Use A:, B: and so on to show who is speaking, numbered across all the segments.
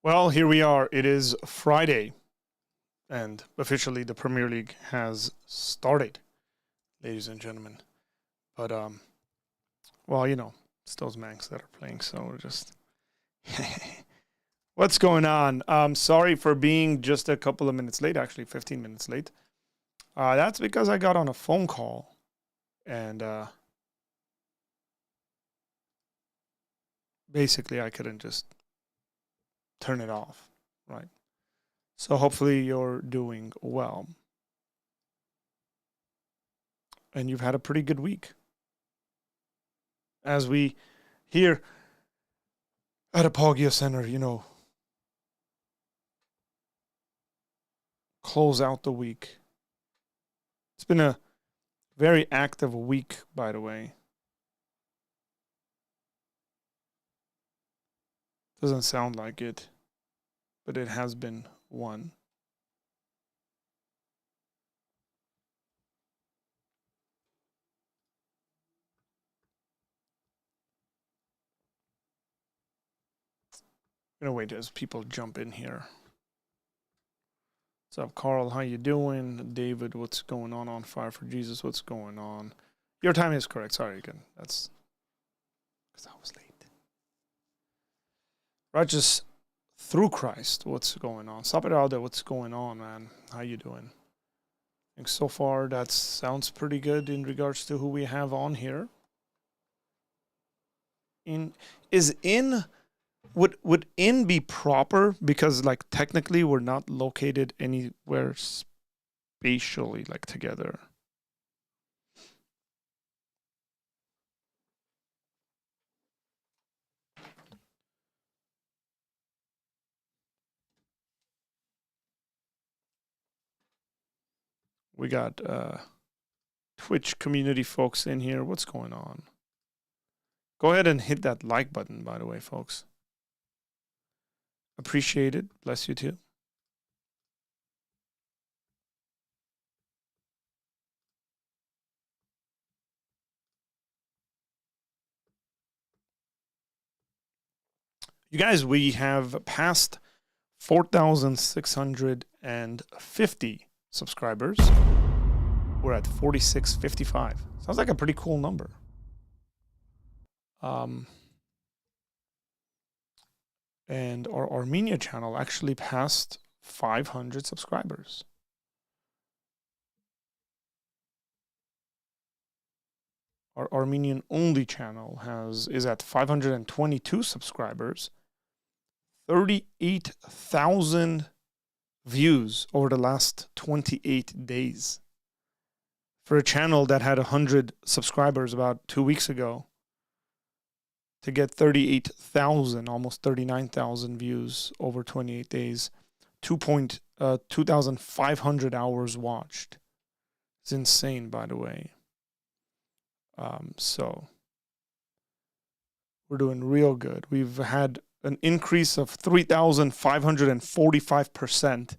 A: Well, here we are. It is Friday, and officially the Premier League has started, ladies and gentlemen. But well, it's those Manx that are playing, so we're just what's going on? Sorry for being just a couple of minutes late, actually 15 minutes late. That's because I got on a phone call and basically I couldn't just turn it off, right? So hopefully you're doing well. And you've had a pretty good week. As we here at Apologia Center, close out the week. It's been a very active week, by the way. Doesn't sound like it, but it has been one. I'm gonna wait as people jump in here. What's up, Carl? How you doing? David, what's going on Fire for Jesus? What's going on? Your time is correct. Sorry again. That's because I was late. Righteous through Christ. What's going on? Stop it out there. What's going on, man? How you doing? I think so far that sounds pretty good in regards to who we have on here. Would in be proper, because like technically we're not located anywhere spatially like together. We got Twitch community folks in here. What's going on? Go ahead and hit that like button, by the way, folks. Appreciate it. Bless you too. You guys, we have passed 4,650 subscribers. We're at 4,655. Sounds like a pretty cool number. And our Armenia channel actually passed 500 subscribers. Our Armenian only channel is at 522 subscribers, 38,000 views over the last 28 days. For a channel that had 100 subscribers about 2 weeks ago, to get 38,000, almost 39,000 views over 28 days, 2,500 hours watched. It's insane, by the way. So we're doing real good. We've had an increase of 3,545%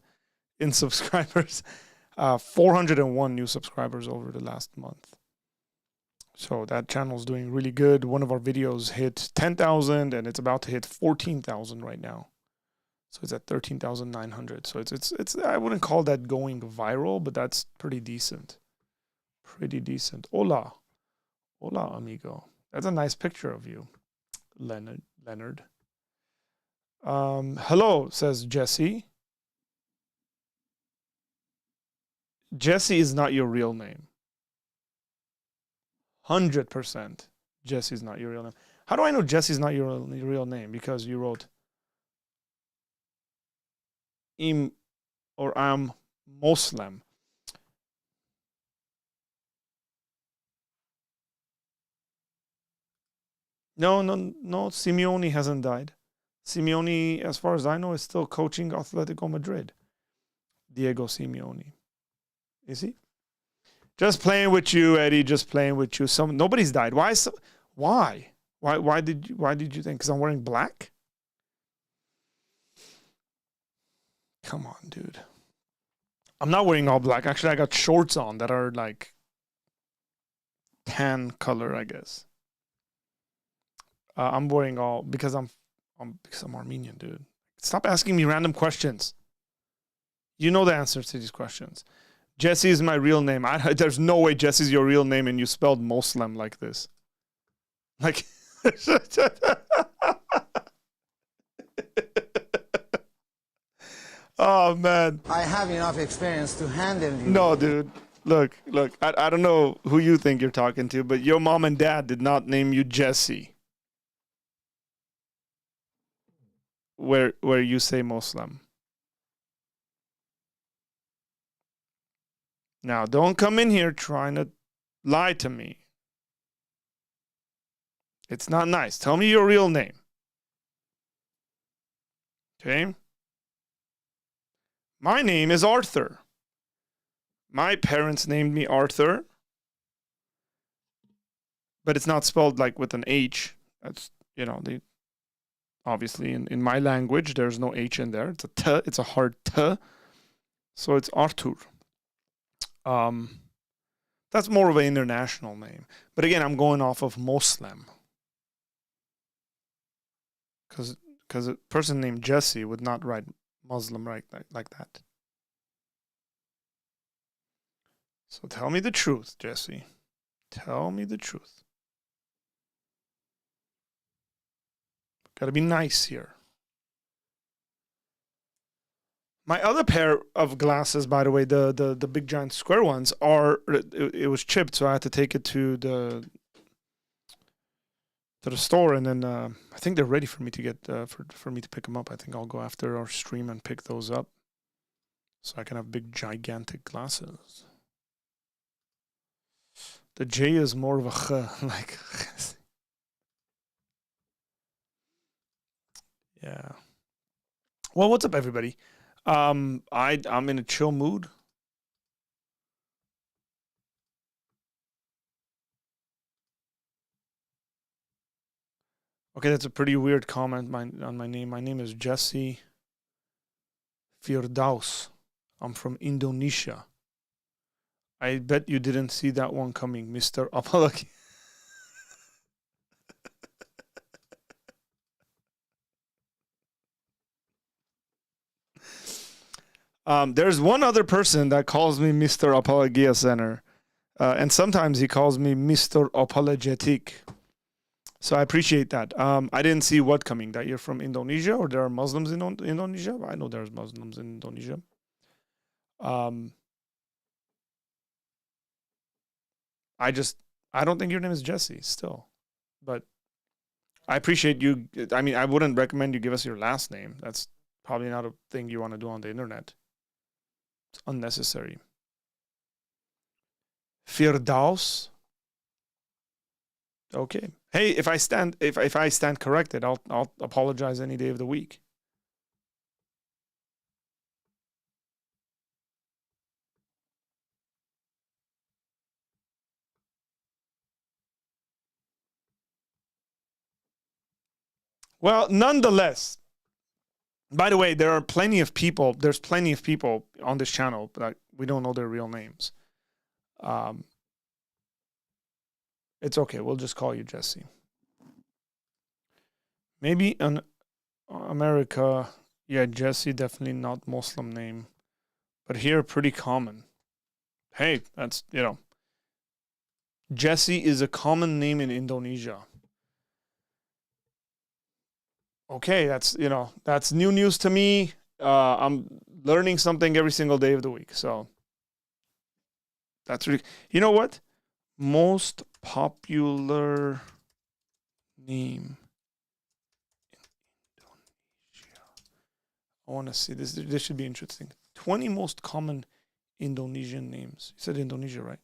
A: in subscribers, 401 new subscribers over the last month. So that channel's doing really good. One of our videos hit 10,000 and it's about to hit 14,000 right now. So it's at 13,900. So it's I wouldn't call that going viral, but that's pretty decent. Pretty decent. Hola, amigo. That's a nice picture of you, Leonard. Hello, says Jesse. Jesse is not your real name. 100% Jesse's not your real name. How do I know Jesse's not your real name? Because you wrote im or am Muslim. No, Simeone hasn't died. Simeone, as far as I know, is still coaching Atletico Madrid. Diego Simeone. Is he? Just playing with you, Eddie. Just playing with you. Nobody's died. Why? Why did you think? Because I'm wearing black? Come on, dude. I'm not wearing all black. Actually, I got shorts on that are like tan color, I guess. I'm wearing all because I'm Armenian, dude. Stop asking me random questions. You know the answers to these questions. Jesse is my real name. There's no way Jesse's your real name and you spelled Muslim like this. Like, oh, man.
B: I have enough experience to handle you.
A: No, dude. Look. I don't know who you think you're talking to, but your mom and dad did not name you Jesse. Where you say Muslim. Now, don't come in here trying to lie to me. It's not nice. Tell me your real name. Okay? My name is Arthur. My parents named me Arthur. But it's not spelled like with an H. That's, obviously in my language, there's no H in there. It's a T. It's a hard T. So it's Arthur. That's more of an international name. But again, I'm going off of Muslim. Because a person named Jesse would not write Muslim like that. So tell me the truth, Jesse. Tell me the truth. Gotta be nice here. My other pair of glasses, by the way, the big giant square ones, it was chipped, so I had to take it to the store, and then I think they're ready for me to get for me to pick them up. I think I'll go after our stream and pick those up, so I can have big gigantic glasses. The J is more of a ch, like. Yeah. Well, what's up, everybody? I'm in a chill mood. Okay, that's a pretty weird comment on my name. My name is Jesse Firdaus. I'm from Indonesia. I bet you didn't see that one coming, Mr. Apologia. There's one other person that calls me Mr. Apologia Center. And sometimes he calls me Mr. Apologetic. So I appreciate that. I didn't see what coming, that you're from Indonesia or there are Muslims in Indonesia. I know there's Muslims in Indonesia. I don't think your name is Jesse still. But I appreciate you. I mean, I wouldn't recommend you give us your last name. That's probably not a thing you want to do on the internet. It's unnecessary. Firdaus. Okay. Hey, if I stand corrected, I'll apologize any day of the week. Well, nonetheless, by the way, there's plenty of people on this channel that we don't know their real names. It's okay. We'll just call you Jesse. Maybe in America, yeah, Jesse, definitely not Muslim name. But here, pretty common. Hey, that's, Jesse is a common name in Indonesia. Okay, that's new news to me. I'm learning something every single day of the week. So that's really, you know what? Most popular name in Indonesia. I want to see this. This should be interesting. 20 most common Indonesian names. You said Indonesia, right?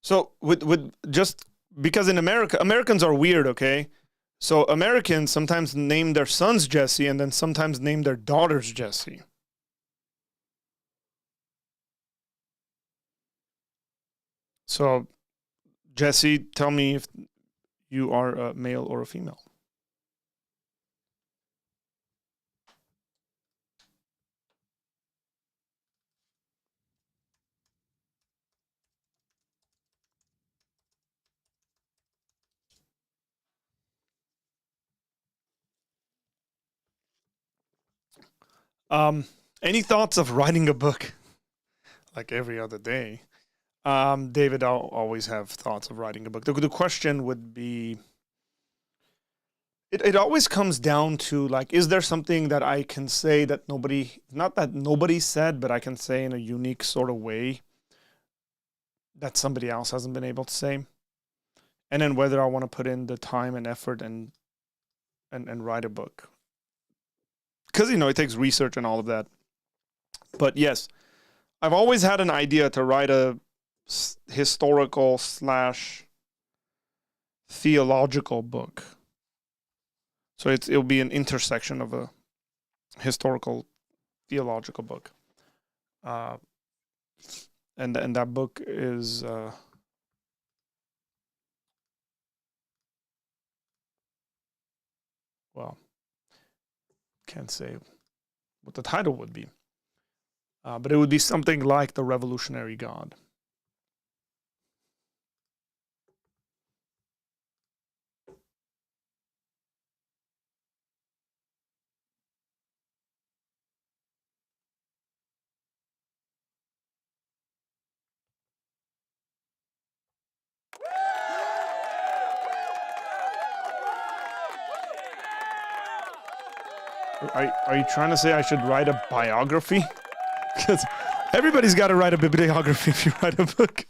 A: So with just because in America, Americans are weird, okay? So Americans sometimes name their sons Jesse and then sometimes name their daughters Jesse. So Jesse, tell me if you are a male or a female. Any thoughts of writing a book? Like every other day. David, I'll always have thoughts of writing a book. The question would be, it always comes down to, like, is there something that I can say that not that nobody said, but I can say in a unique sort of way that somebody else hasn't been able to say? And then whether I want to put in the time and effort and write a book. Because, it takes research and all of that. But yes, I've always had an idea to write a historical / theological book. So it'll be an intersection of a historical theological book. And that book is well, can't say what the title would be. But it would be something like The Revolutionary God. Are you trying to say I should write a biography? Because everybody's got to write a bibliography if you write a book.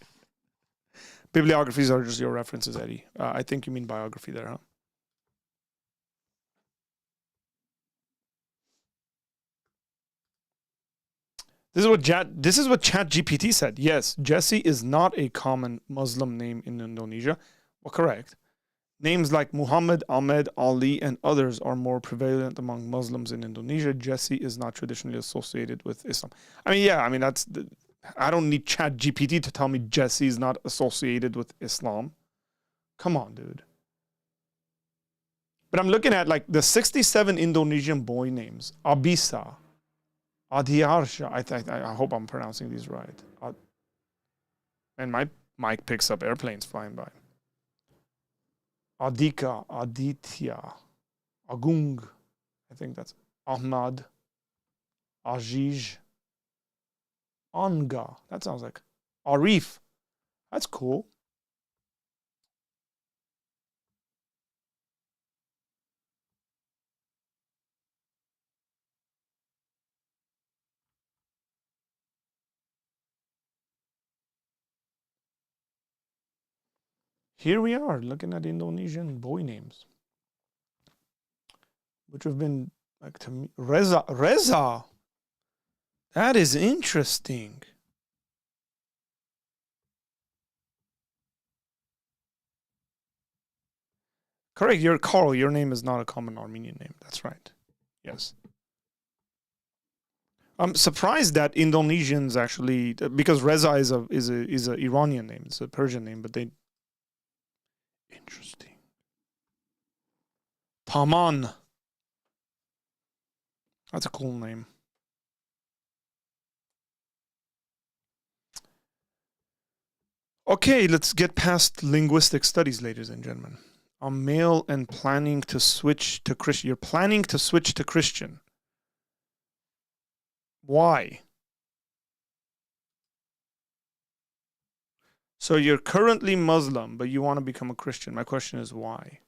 A: Bibliographies are just your references, Eddie. I think you mean biography there, huh? This is what ChatGPT said. Yes, Jesse is not a common Muslim name in Indonesia. Well, correct. Names like Muhammad, Ahmed, Ali, and others are more prevalent among Muslims in Indonesia. Jesse is not traditionally associated with Islam. I don't need ChatGPT to tell me Jesse is not associated with Islam. Come on, dude. But I'm looking at like the 67 Indonesian boy names. Abisa, Adiarsha. I hope I'm pronouncing these right. And my mic picks up airplanes flying by. Adika, Aditya, Agung, I think that's Ahmad, Aziz, Anga. That sounds like Arif. That's cool. Here we are looking at Indonesian boy names, which have been like to me. Reza. That is interesting. Correct. You're Carl. Your name is not a common Armenian name. That's right. Yes. I'm surprised that Indonesians actually, because Reza is a Iranian name. It's a Persian name, but they. Interesting. Taman. That's a cool name. Okay, let's get past linguistic studies, ladies and gentlemen. I'm male and planning to switch to Christian. You're planning to switch to Christian. Why? So you're currently Muslim, but you want to become a Christian. My question is why?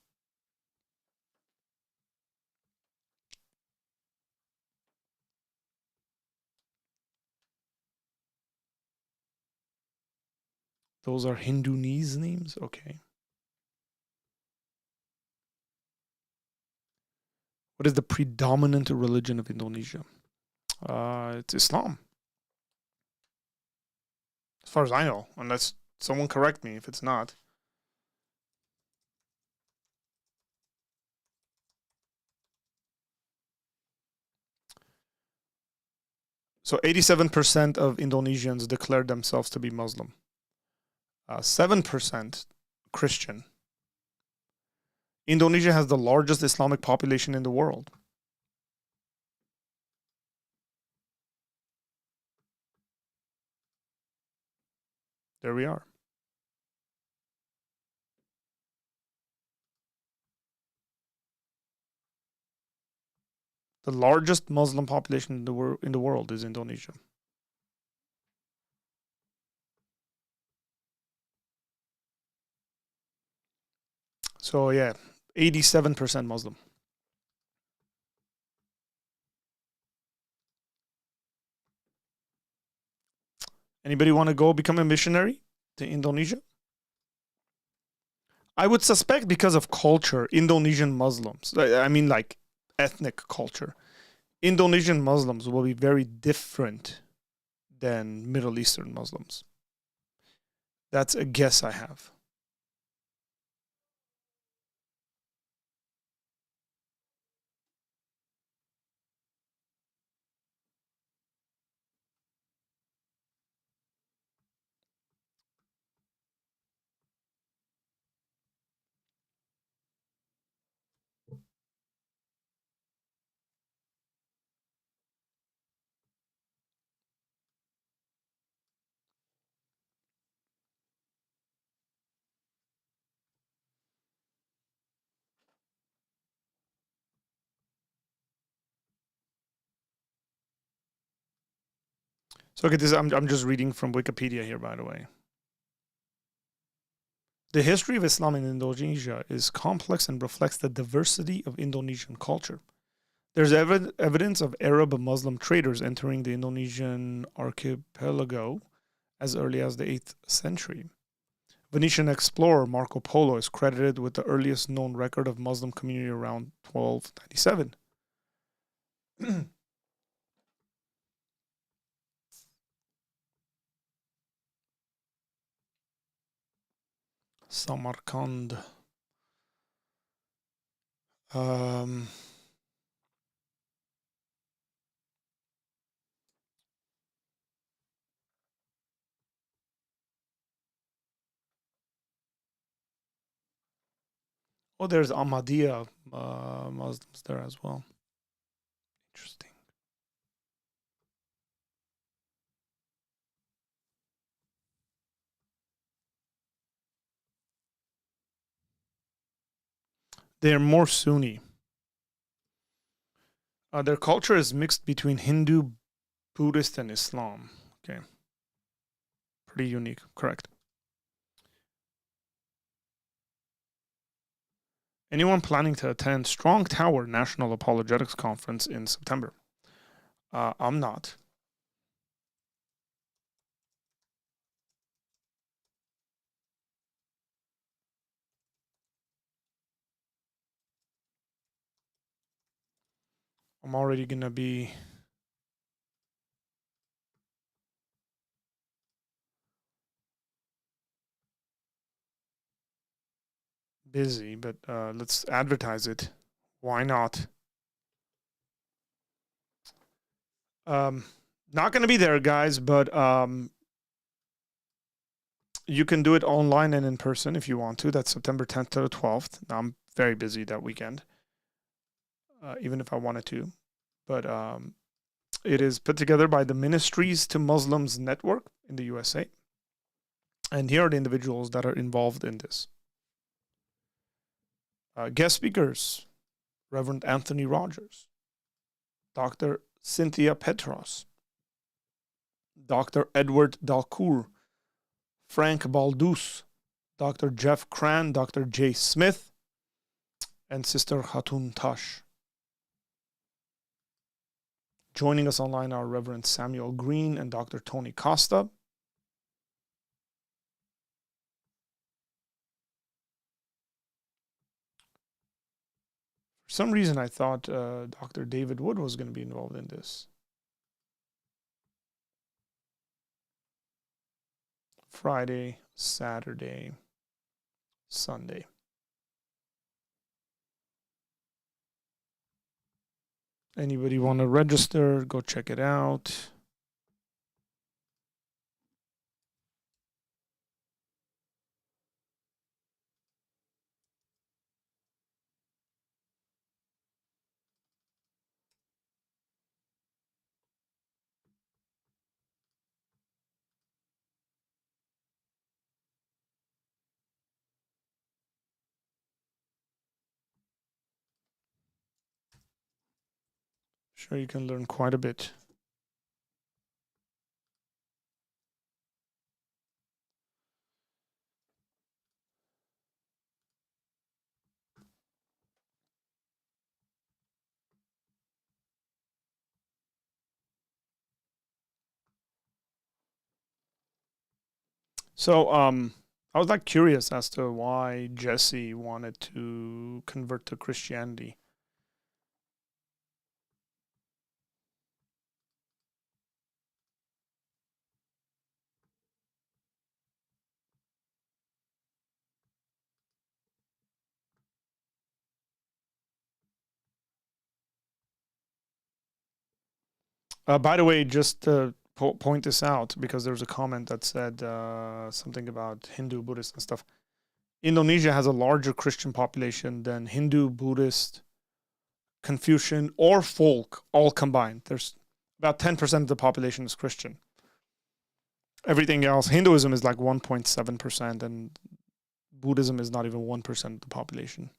A: Those are Hindunese names? Okay. What is the predominant religion of Indonesia? It's Islam. As far as I know, unless someone correct me if it's not. So 87% of Indonesians declared themselves to be Muslim. 7% Christian. Indonesia has the largest Islamic population in the world. There we are. The largest Muslim population in the world is Indonesia. So yeah, 87% Muslim. Anybody want to go become a missionary to Indonesia? I would suspect because of culture, Indonesian Muslims, I mean like ethnic culture, Indonesian Muslims will be very different than Middle Eastern Muslims. That's a guess I have. So okay, I'm just reading from Wikipedia here, by the way. The history of Islam in Indonesia is complex and reflects the diversity of Indonesian culture. There's evidence of Arab and Muslim traders entering the Indonesian archipelago as early as the 8th century. Venetian explorer Marco Polo is credited with the earliest known record of Muslim community around 1297. Samarkand. Oh, there's Ahmadiyya Muslims there as well. Interesting. They're more Sunni. Their culture is mixed between Hindu, Buddhist, and Islam. Okay. Pretty unique. Correct. Anyone planning to attend Strong Tower National Apologetics Conference in September? I'm not. I'm already going to be busy, but let's advertise it. Why not? Not going to be there, guys, but you can do it online and in person if you want to. That's September 10th to the 12th. I'm very busy that weekend, even if I wanted to. But it is put together by the Ministries to Muslims Network in the USA. And here are the individuals that are involved in this. Guest speakers, Reverend Anthony Rogers, Dr. Cynthia Petros, Dr. Edward Dalcour, Frank Baldus, Dr. Jeff Cran, Dr. Jay Smith, and Sister Hatun Tash. Joining us online are Reverend Samuel Green and Dr. Tony Costa. For some reason, I thought Dr. David Wood was going to be involved in this. Friday, Saturday, Sunday. Anybody want to register? Go check it out. Sure, you can learn quite a bit. So, I was like curious as to why Jesse wanted to convert to Christianity. By the way, just to point this out, because there's a comment that said something about Hindu, Buddhist, and stuff. Indonesia has a larger Christian population than Hindu, Buddhist, Confucian, or folk all combined. There's about 10% of the population is Christian. Everything else, Hinduism is like 1.7%, and Buddhism is not even 1% of the population.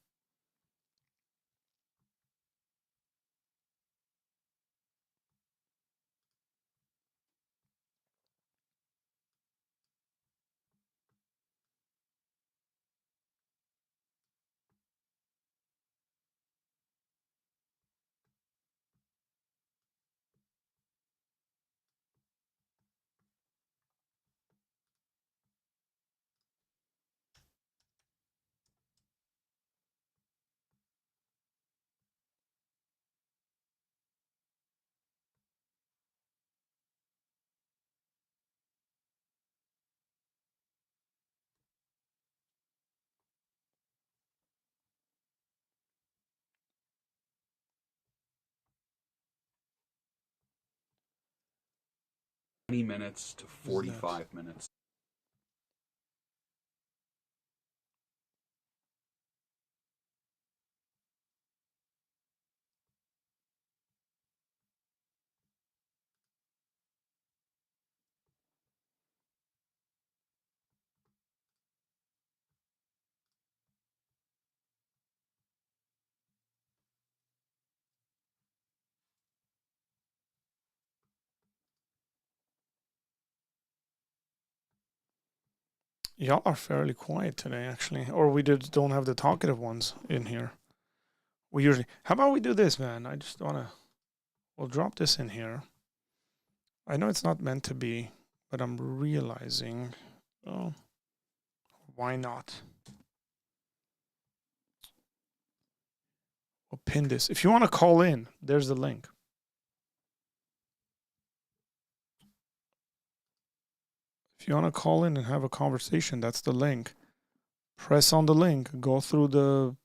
C: Minutes to 45 minutes.
A: Y'all are fairly quiet today, actually. Or we don't have the talkative ones in here. We usually. How about we do this, man? I just wanna. We'll drop this in here. I know it's not meant to be, but I'm realizing. Oh, why not? We'll pin this. If you want to call in, there's the link. If you want to call in and have a conversation, that's the link. Press on the link. Go through the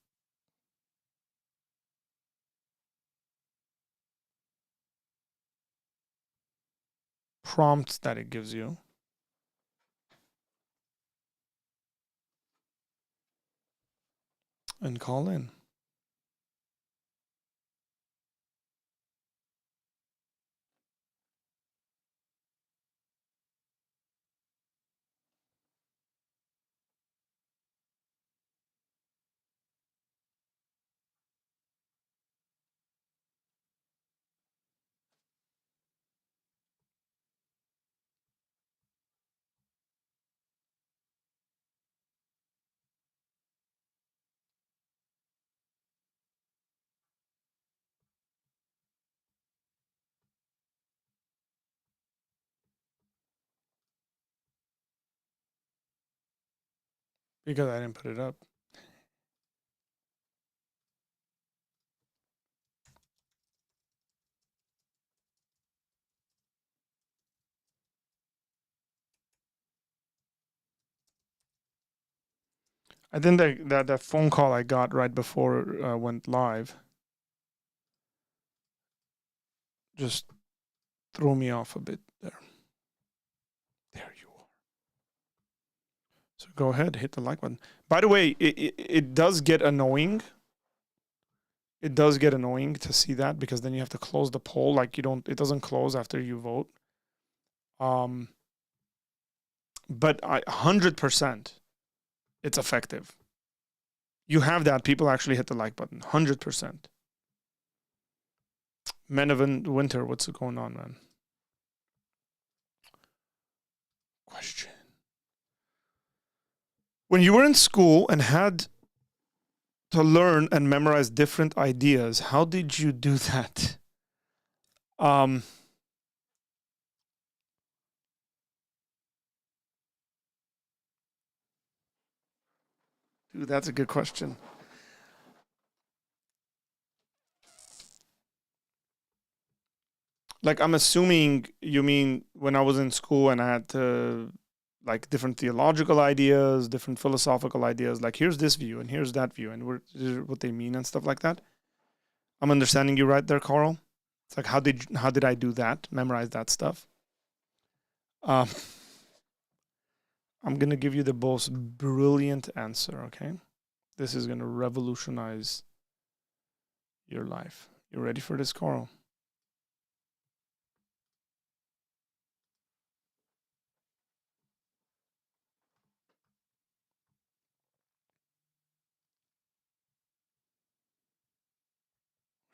A: prompts that it gives you. And call in. Because I didn't put it up. I think that phone call I got right before went live just threw me off a bit there. There you are. So go ahead, hit the like button. By the way, it does get annoying. It does get annoying to see that because then you have to close the poll. Like it doesn't close after you vote. But 100%, it's effective. You have that. People actually hit the like button. 100%. Men of Winter, what's going on, man? Question. When you were in school and had to learn and memorize different ideas, how did you do that? Dude, that's a good question. Like, I'm assuming you mean when I was in school and I had to, like, different theological ideas, different philosophical ideas, like, here's this view and here's that view and what they mean and stuff like that. I'm understanding you right there, Carl. It's like, how did I do that? Memorize that stuff? I'm going to give you the most brilliant answer, okay? This is going to revolutionize your life. You ready for this, Carl?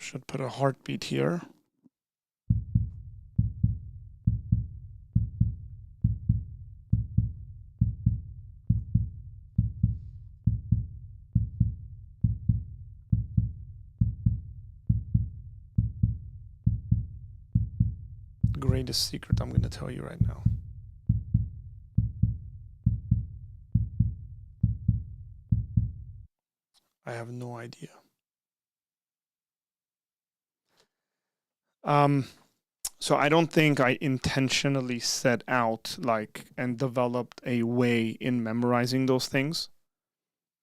A: Should put a heartbeat here. Greatest secret I'm going to tell you right now. I have no idea. So I don't think I intentionally set out like and developed a way in memorizing those things.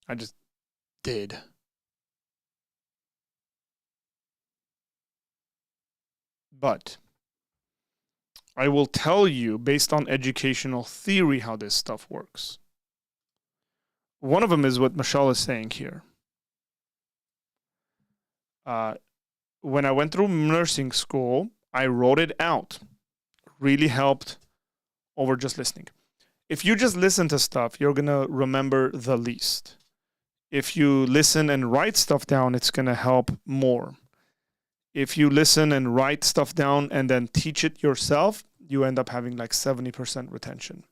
A: I just did. But I will tell you, based on educational theory, how this stuff works. One of them is what Michelle is saying here. When I went through nursing school, I wrote it out. Really helped over just listening. If you just listen to stuff, you're going to remember the least. If you listen and write stuff down, it's going to help more. If you listen and write stuff down and then teach it yourself, you end up having like 70% retention.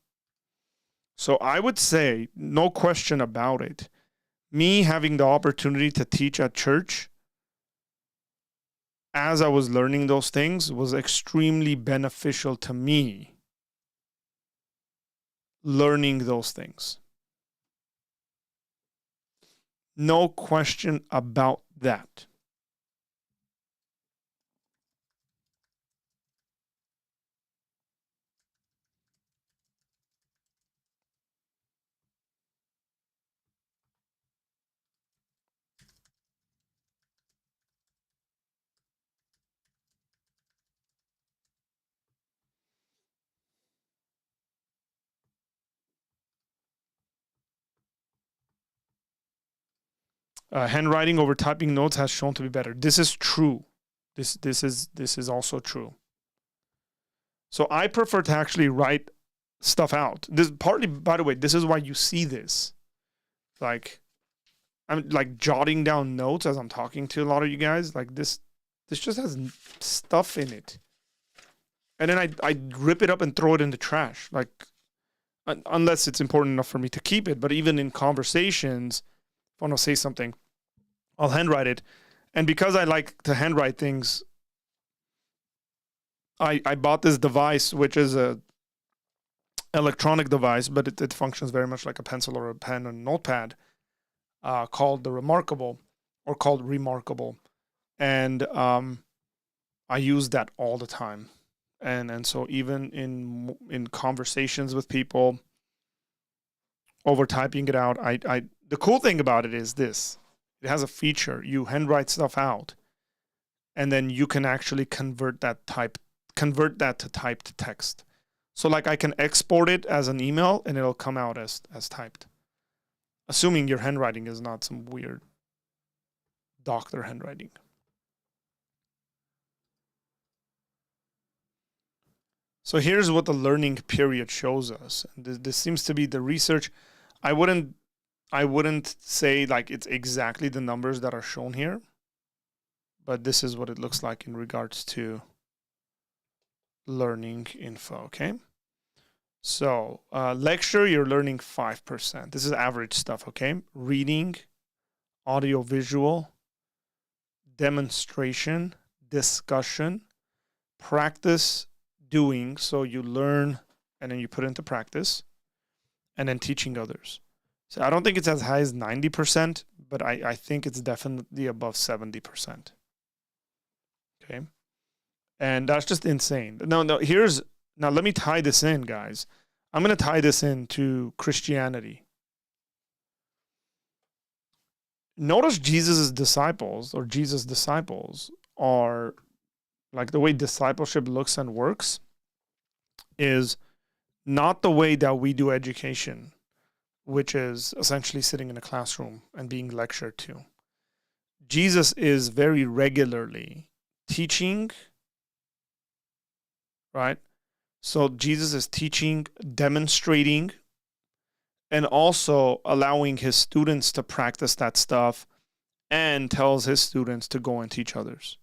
A: So I would say, no question about it, me having the opportunity to teach at church as I was learning those things was extremely beneficial to me, learning those things. No question about that. Handwriting over typing notes has shown to be better. This is true. This is also true. So I prefer to actually write stuff out. This partly, by the way, this is why you see this. Like, I'm like jotting down notes as I'm talking to a lot of you guys. Like this just has stuff in it, and then I rip it up and throw it in the trash. Like, unless it's important enough for me to keep it. But even in conversations, if I want to say something, I'll handwrite it. And because I like to handwrite things, I bought this device, which is a electronic device, but it functions very much like a pencil or a pen or a notepad, called Remarkable. And I use that all the time. And so even in conversations with people, over typing it out, the cool thing about it is this. It has a feature. You handwrite stuff out, and then you can actually convert that to typed text. So like I can export it as an email and it'll come out as typed. Assuming your handwriting is not some weird doctor handwriting. So here's what the learning period shows us. This seems to be the research. I wouldn't say like it's exactly the numbers that are shown here, but this is what it looks like in regards to learning info, okay? So, lecture, you're learning 5%. This is average stuff, okay? Reading, audio visual, demonstration, discussion, practice, doing. So you learn and then you put it into practice, and then teaching others. So I don't think it's as high as 90%, but I think it's definitely above 70%. Okay. And that's just insane. Now let me tie this in, guys. I'm going to tie this into Christianity. Notice Jesus' disciples are like the way discipleship looks and works is not the way that we do education, which is essentially sitting in a classroom and being lectured to. Jesus is very regularly teaching, right? So Jesus is teaching, demonstrating, and also allowing his students to practice that stuff, and tells his students to go and teach others.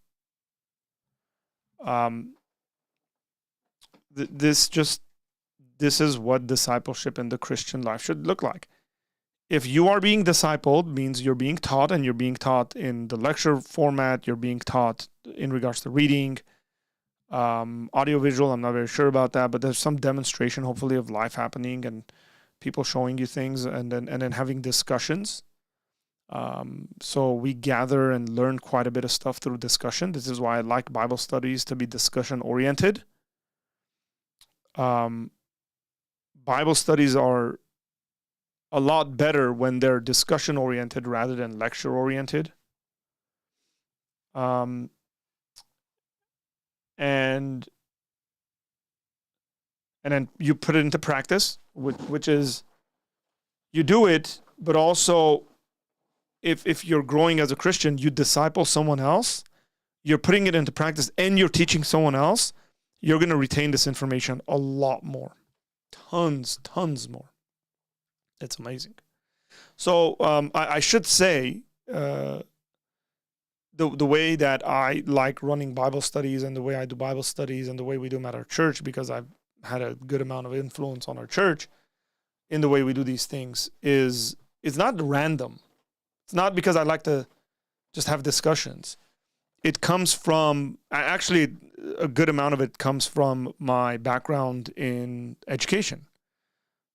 A: This is what discipleship in the Christian life should look like. If you are being discipled, means you're being taught, and you're being taught in the lecture format, you're being taught in regards to reading, audiovisual, I'm not very sure about that, but there's some demonstration, hopefully, of life happening and people showing you things, and then having discussions. So we gather and learn quite a bit of stuff through discussion. This is why I like Bible studies to be discussion oriented. Bible studies are a lot better when they're discussion oriented rather than lecture oriented. And then you put it into practice, which is you do it, but also if you're growing as a Christian, you disciple someone else, you're putting it into practice, and you're teaching someone else, you're going to retain this information a lot more. Tons more. It's amazing. So I should say the way that I like running Bible studies, and the way I do Bible studies, and the way we do them at our church, because I've had a good amount of influence on our church in the way we do these things, is it's not random. It's not because I like to just have discussions. It comes from, actually, a good amount of it comes from my background in education.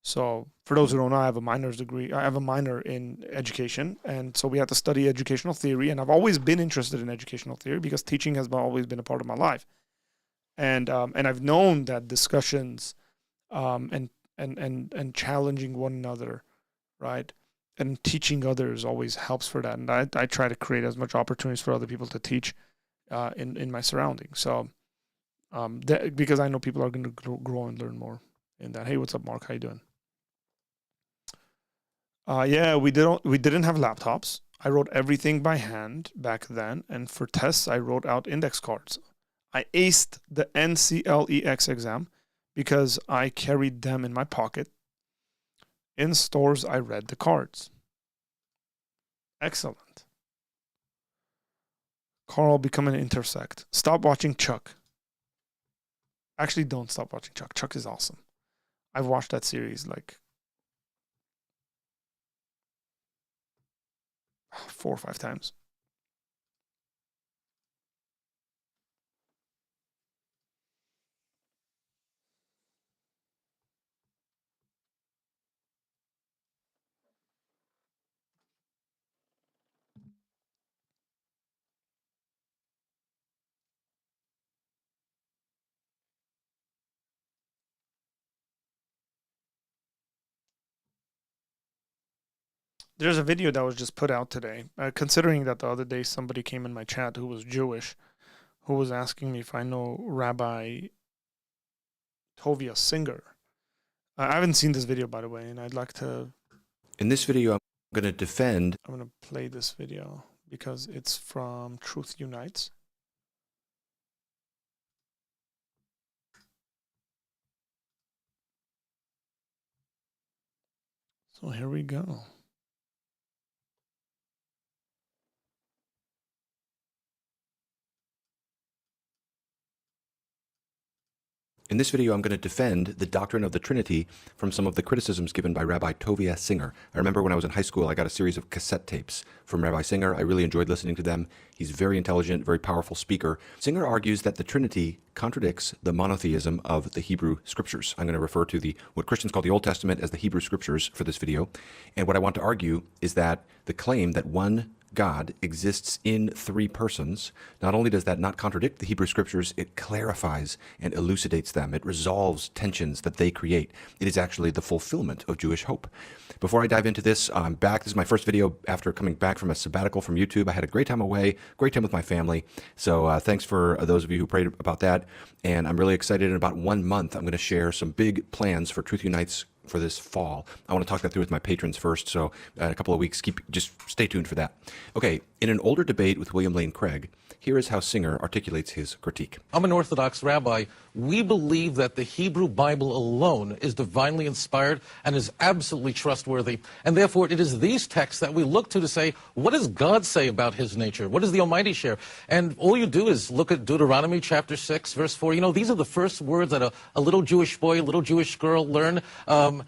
A: So for those who don't know, I have a minor's degree. I have a minor in education. And so we had to study educational theory. And I've always been interested in educational theory because teaching has always been a part of my life. And I've known that discussions and challenging one another, right, and teaching others always helps for that. And I try to create as much opportunities for other people to teach in my surroundings. So because I know people are going to grow and learn more in that. Hey, what's up, Mark? How you doing? Yeah, we didn't have laptops. I wrote everything by hand back then, and for tests, I wrote out index cards. I aced the NCLEX exam because I carried them in my pocket. In stores, I read the cards. Excellent. Carl, become an intersect. Stop watching Chuck. Actually, don't stop watching Chuck. Chuck is awesome. I've watched that series like 4 or 5 times. There's a video that was just put out today, considering that the other day somebody came in my chat who was Jewish, who was asking me if I know Rabbi Tovia Singer. I haven't seen this video, by the way, and I'd like to...
D: In this video, I'm going to defend...
A: I'm going to play this video because it's from Truth Unites. So here we go.
D: In this video, I'm going to defend the doctrine of the Trinity from some of the criticisms given by Rabbi Tovia Singer. I remember when I was in high school, I got a series of cassette tapes from Rabbi Singer. I really enjoyed listening to them. He's very intelligent, very powerful speaker. Singer argues that the Trinity contradicts the monotheism of the Hebrew Scriptures. I'm going to refer to what Christians call the Old Testament as the Hebrew Scriptures for this video. And what I want to argue is that the claim that one God exists in three persons, not only does that not contradict the Hebrew Scriptures, it clarifies and elucidates them. It resolves tensions that they create. It is actually the fulfillment of Jewish hope. Before I dive into this, I'm back. This is my first video after coming back from a sabbatical from YouTube. I had a great time away, great time with my family. So thanks for those of you who prayed about that. And I'm really excited. In about 1 month, I'm going to share some big plans for Truth Unites for this fall. I want to talk that through with my patrons first, so in a couple of weeks, just stay tuned for that. Okay, in an older debate with William Lane Craig, here is how Singer articulates his critique.
E: I'm an Orthodox rabbi. We believe that the Hebrew Bible alone is divinely inspired and is absolutely trustworthy. And therefore, it is these texts that we look to say, what does God say about his nature? What does the Almighty share? And all you do is look at Deuteronomy chapter 6, verse 4. You know, these are the first words that a little Jewish boy, a little Jewish girl learn.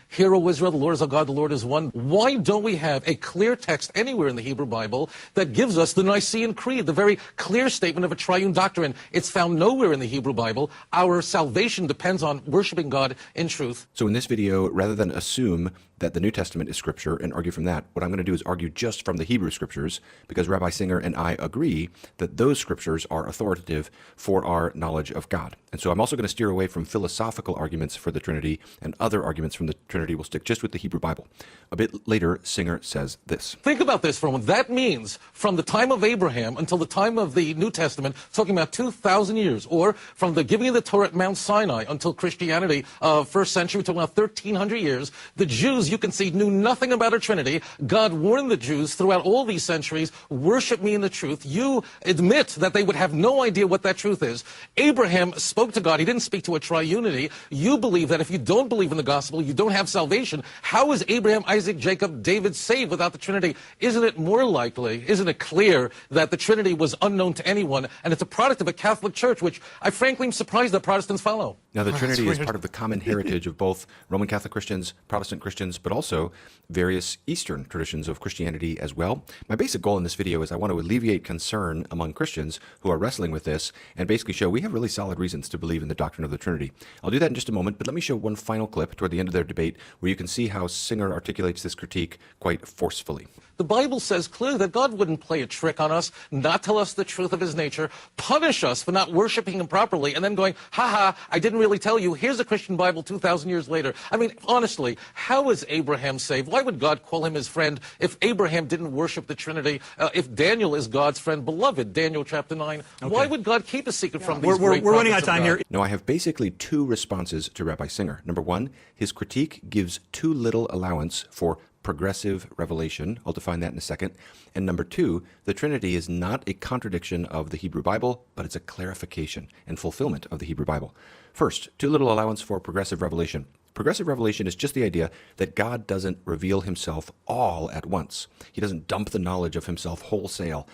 E: Hear, O Israel, the Lord is our God, the Lord is one. Why don't we have a clear text anywhere in the Hebrew Bible that gives us the Nicene Creed, the very clear statement of a triune doctrine? It's found nowhere in the Hebrew Bible. Our salvation depends on worshiping God in truth.
D: So in this video, rather than assume that the New Testament is Scripture and argue from that, what I'm going to do is argue just from the Hebrew Scriptures, because Rabbi Singer and I agree that those Scriptures are authoritative for our knowledge of God. And so I'm also going to steer away from philosophical arguments for the Trinity, and other arguments from the Trinity will stick just with the Hebrew Bible. A bit later, Singer says this.
E: Think about this for a moment. That means from the time of Abraham until the time of the New Testament, talking about 2,000 years, or from the giving of the Torah at Mount Sinai until Christianity, first century, talking about 1,300 years, the Jews, you can see, knew nothing about a Trinity. God warned the Jews throughout all these centuries, worship me in the truth. You admit that they would have no idea what that truth is. Abraham spoke to God. He didn't speak to a triunity. You believe that if you don't believe in the gospel, you don't have salvation. How is Abraham, Isaac, Jacob, David saved without the Trinity? Isn't it more likely, isn't it clear that the Trinity was unknown to anyone, and it's a product of a Catholic Church, which I frankly am surprised that Protestants follow?
D: Now, the Trinity is part of the common heritage of both Roman Catholic Christians, Protestant Christians, but also various Eastern traditions of Christianity as well. My basic goal in this video is I want to alleviate concern among Christians who are wrestling with this and basically show we have really solid reasons to believe in the doctrine of the Trinity. I'll do that in just a moment, but let me show one final clip toward the end of their debate where you can see how Singer articulates this critique quite forcefully.
E: The Bible says clearly that God wouldn't play a trick on us, not tell us the truth of his nature, punish us for not worshiping him properly, and then going, ha, I didn't really tell you. Here's a Christian Bible 2,000 years later. I mean, honestly, how is Abraham saved? Why would God call him his friend if Abraham didn't worship the Trinity? If Daniel is God's friend, beloved, Daniel chapter 9, why would God keep a secret from these great
F: We're running out
E: prophets
F: of time here.
D: Now, I have basically two responses to Rabbi Singer. Number one, his critique gives too little allowance for progressive revelation. I'll define that in a second. And number two, the Trinity is not a contradiction of the Hebrew Bible, but it's a clarification and fulfillment of the Hebrew Bible. First, too little allowance for progressive revelation. Progressive revelation is just the idea that God doesn't reveal himself all at once. He doesn't dump the knowledge of himself wholesale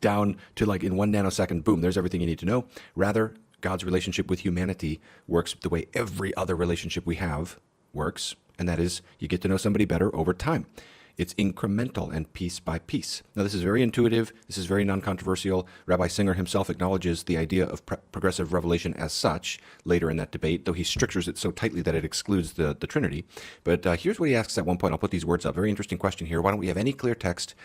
D: down to like in 1 nanosecond, boom, there's everything you need to know. Rather, God's relationship with humanity works the way every other relationship we have works, and that is you get to know somebody better over time. It's incremental and piece by piece. Now, this is very intuitive. This is very non-controversial. Rabbi Singer himself acknowledges the idea of progressive revelation as such later in that debate, though he strictures it so tightly that it excludes the Trinity. But here's what he asks at one point. I'll put these words up. Very interesting question here. Why don't we have any clear text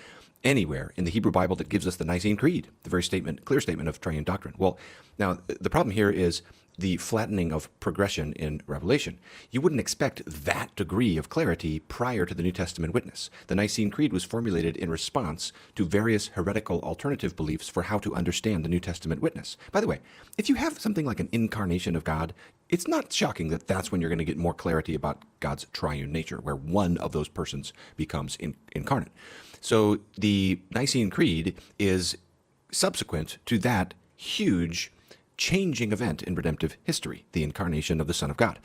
D: anywhere in the Hebrew Bible that gives us the Nicene Creed, the very clear statement of triune doctrine? Well, now, the problem here is the flattening of progression in Revelation. You wouldn't expect that degree of clarity prior to the New Testament witness. The Nicene Creed was formulated in response to various heretical alternative beliefs for how to understand the New Testament witness. By the way, if you have something like an incarnation of God, it's not shocking that that's when you're going to get more clarity about God's triune nature, where one of those persons becomes incarnate. So the Nicene Creed is subsequent to that huge changing event in redemptive history, the incarnation of the Son of God.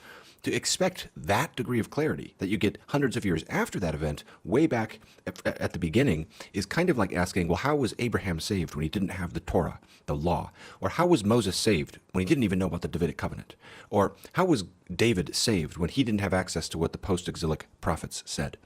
D: to expect that degree of clarity that you get hundreds of years after that event, way back at the beginning, is kind of like asking, well, how was Abraham saved when he didn't have the Torah, the law? Or how was Moses saved when he didn't even know about the Davidic covenant? Or how was David saved when he didn't have access to what the post-exilic prophets said?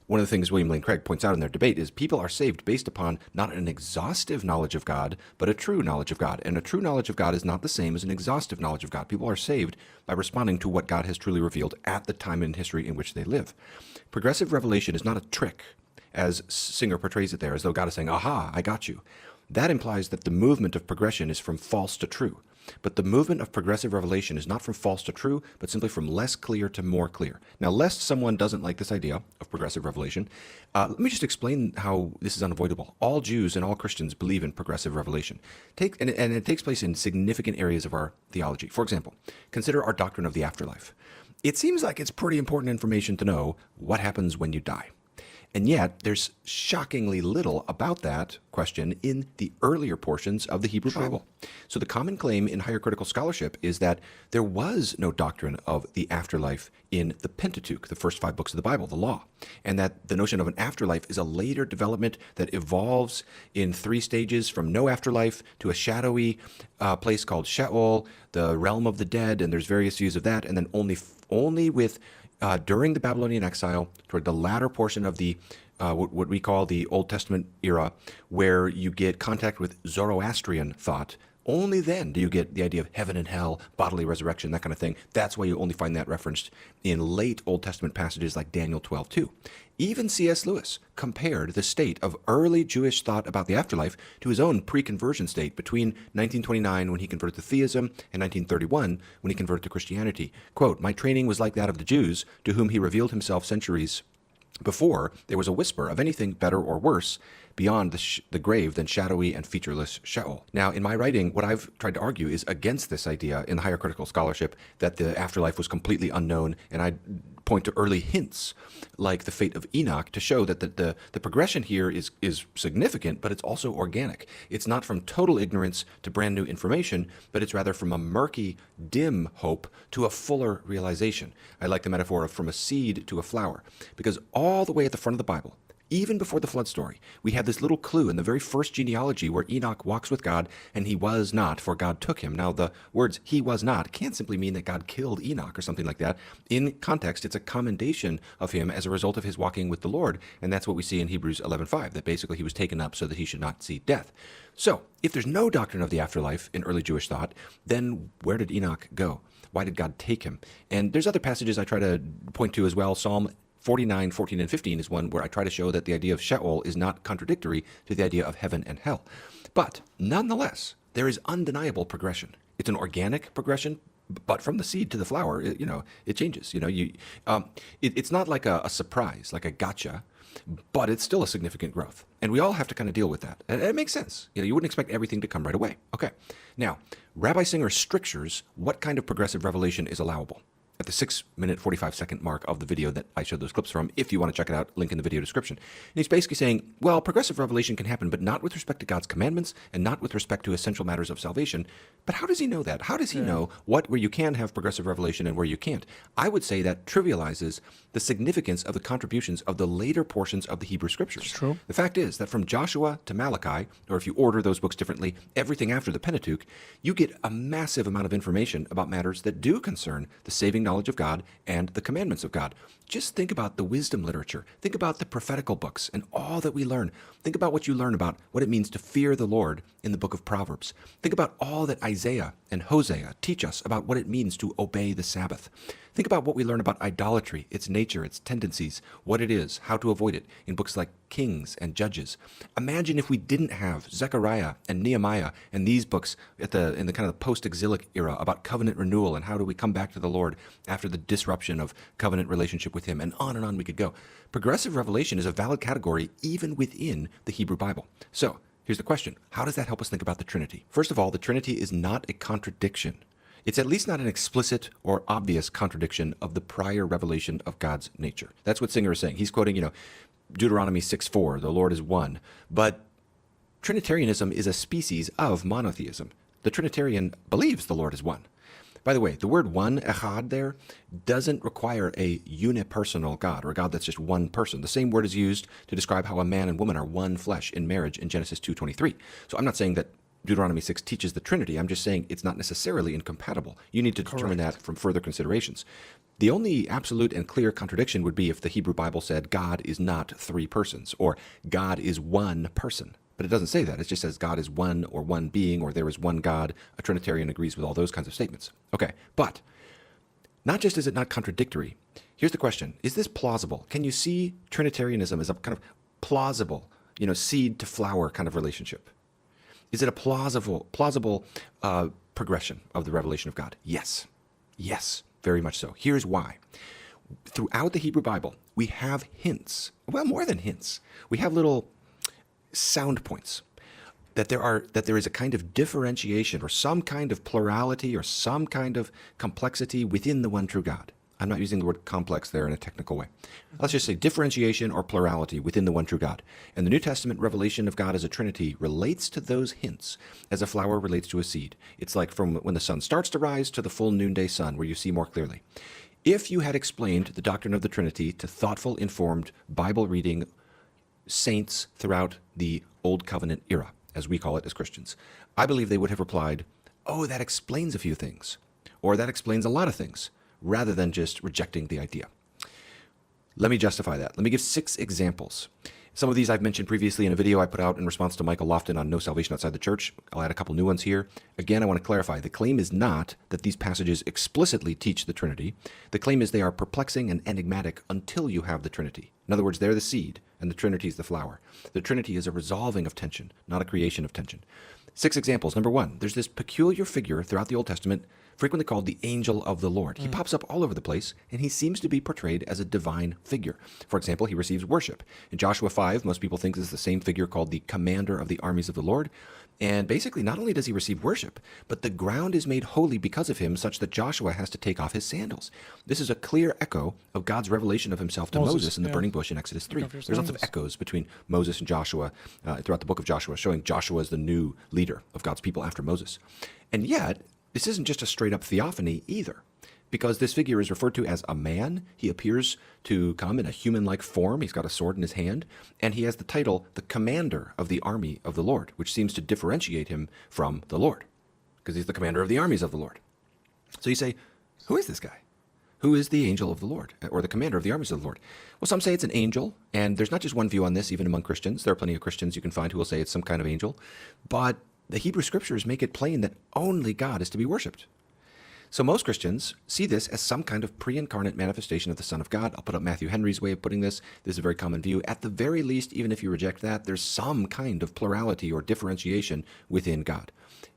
D: One of the things William Lane Craig points out in their debate is people are saved based upon not an exhaustive knowledge of God, but a true knowledge of God. And a true knowledge of God is not the same as an exhaustive knowledge of God. People are saved by responding to what God has truly revealed at the time in history in which they live. Progressive revelation is not a trick, as Singer portrays it there, as though God is saying, aha, I got you. That implies that the movement of progression is from false to true. But the movement of progressive revelation is not from false to true, but simply from less clear to more clear. Now, lest someone doesn't like this idea of progressive revelation, let me just explain how this is unavoidable. All Jews and all Christians believe in progressive revelation. And it takes place in significant areas of our theology. For example, consider our doctrine of the afterlife. It seems like it's pretty important information to know what happens when you die. And yet, there's shockingly little about that question in the earlier portions of the Hebrew Bible. So the common claim in higher critical scholarship is that there was no doctrine of the afterlife in the Pentateuch, the first 5 books of the Bible, the law, and that the notion of an afterlife is a later development that evolves in 3 stages from no afterlife to a shadowy place called Sheol, the realm of the dead, and there's various views of that, and then only with during the Babylonian exile, toward the latter portion of the what we call the Old Testament era, where you get contact with Zoroastrian thought, only then do you get the idea of heaven and hell, bodily resurrection, that kind of thing. That's why you only find that referenced in late Old Testament passages like Daniel 12:2. Even C.S. Lewis compared the state of early Jewish thought about the afterlife to his own pre-conversion state between 1929, when he converted to theism, and 1931, when he converted to Christianity. Quote, "My training was like that of the Jews, to whom he revealed himself centuries before there was a whisper of anything better or worse beyond the grave than shadowy and featureless Sheol." Now, in my writing, what I've tried to argue is against this idea in the higher critical scholarship that the afterlife was completely unknown, and I point to early hints like the fate of Enoch to show that the progression here is significant, but it's also organic. It's not from total ignorance to brand new information, but it's rather from a murky, dim hope to a fuller realization. I like the metaphor of from a seed to a flower, because all the way at the front of the Bible, even before the flood story, we have this little clue in the very first genealogy where Enoch walks with God, and he was not, for God took him. Now, the words "he was not" can't simply mean that God killed Enoch or something like that. In context, it's a commendation of him as a result of his walking with the Lord, and that's what we see in Hebrews 11:5, that basically he was taken up so that he should not see death. So, if there's no doctrine of the afterlife in early Jewish thought, then where did Enoch go? Why did God take him? And there's other passages I try to point to as well. Psalm 49, 14, and 15 is one where I try to show that the idea of Sheol is not contradictory to the idea of heaven and hell. But nonetheless, there is undeniable progression. It's an organic progression, but from the seed to the flower, it changes. It's not like a surprise, like a gotcha, but it's still a significant growth. And we all have to kind of deal with that. And it makes sense. You wouldn't expect everything to come right away. Okay. Now, Rabbi Singer strictures what kind of progressive revelation is allowable at the 6-minute, 45-second mark of the video that I showed those clips from, if you want to check it out, link in the video description. And he's basically saying, well, progressive revelation can happen, but not with respect to God's commandments and not with respect to essential matters of salvation. But how does he know that? How does he know where you can have progressive revelation and where you can't? I would say that trivializes the significance of the contributions of the later portions of the Hebrew Scriptures.
A: It's true.
D: The fact is that from Joshua to Malachi, or if you order those books differently, everything after the Pentateuch, you get a massive amount of information about matters that do concern the saving knowledge of God and the commandments of God. Just think about the wisdom literature. Think about the prophetical books and all that we learn. Think about what you learn about what it means to fear the Lord in the book of Proverbs. Think about all that Isaiah and Hosea teach us about what it means to obey the Sabbath. Think about what we learn about idolatry, its nature, its tendencies, what it is, how to avoid it in books like Kings and Judges. Imagine if we didn't have Zechariah and Nehemiah and these books in the kind of post-exilic era about covenant renewal and how do we come back to the Lord after the disruption of covenant relationship with him, and on we could go. Progressive revelation is a valid category even within the Hebrew Bible. So here's the question. How does that help us think about the Trinity? First of all, the Trinity is not a contradiction. It's at least not an explicit or obvious contradiction of the prior revelation of God's nature. That's what Singer is saying. He's quoting, Deuteronomy 6:4, the Lord is one. But Trinitarianism is a species of monotheism. The Trinitarian believes the Lord is one. By the way, the word one, echad there, doesn't require a unipersonal God or a God that's just one person. The same word is used to describe how a man and woman are one flesh in marriage in Genesis 2:23. So I'm not saying that Deuteronomy 6 teaches the Trinity. I'm just saying it's not necessarily incompatible. You need to determine that from further considerations. The only absolute and clear contradiction would be if the Hebrew Bible said God is not three persons or God is one person. But it doesn't say that. It just says God is one or one being or there is one God. A Trinitarian agrees with all those kinds of statements. Okay, but not just is it not contradictory. Here's the question. Is this plausible? Can you see Trinitarianism as a kind of plausible, seed to flower kind of relationship? Is it a plausible progression of the revelation of God? Yes. Yes, very much so. Here's why. Throughout the Hebrew Bible, we have hints. Well, more than hints. We have little sound points that there is a kind of differentiation or some kind of plurality or some kind of complexity within the one true God. I'm not using the word complex there in a technical way. Let's just say differentiation or plurality within the one true God. And the New Testament revelation of God as a Trinity relates to those hints as a flower relates to a seed. It's like from when the sun starts to rise to the full noonday sun where you see more clearly. If you had explained the doctrine of the Trinity to thoughtful, informed, Bible-reading saints throughout the Old Covenant era, as we call it as Christians, I believe they would have replied, oh, that explains a few things, or that explains a lot of things, rather than just rejecting the idea. Let me justify that. Let me give 6 examples. Some of these I've mentioned previously in a video I put out in response to Michael Lofton on No Salvation Outside the Church. I'll add a couple new ones here. Again, I want to clarify. The claim is not that these passages explicitly teach the Trinity. The claim is they are perplexing and enigmatic until you have the Trinity. In other words, they're the seed, and the Trinity is the flower. The Trinity is a resolving of tension, not a creation of tension. 6 examples. Number 1, there's this peculiar figure throughout the Old Testament frequently called the angel of the Lord. He pops up all over the place, and he seems to be portrayed as a divine figure. For example, he receives worship. In Joshua 5, most people think this is the same figure called the commander of the armies of the Lord. And basically, not only does he receive worship, but the ground is made holy because of him, such that Joshua has to take off his sandals. This is a clear echo of God's revelation of himself to Moses in the burning bush in Exodus 3. There's lots of echoes between Moses and Joshua throughout the book of Joshua, showing Joshua as the new leader of God's people after Moses. And yet, this isn't just a straight-up theophany either, because this figure is referred to as a man. He appears to come in a human-like form. He's got a sword in his hand, and he has the title, the commander of the army of the Lord, which seems to differentiate him from the Lord, because he's the commander of the armies of the Lord. So you say, who is this guy? Who is the angel of the Lord, or the commander of the armies of the Lord? Well, some say it's an angel, and there's not just one view on this, even among Christians. There are plenty of Christians you can find who will say it's some kind of angel, but the Hebrew Scriptures make it plain that only God is to be worshipped. So most Christians see this as some kind of pre-incarnate manifestation of the Son of God. I'll put up Matthew Henry's way of putting this. This is a very common view. At the very least, even if you reject that, there's some kind of plurality or differentiation within God.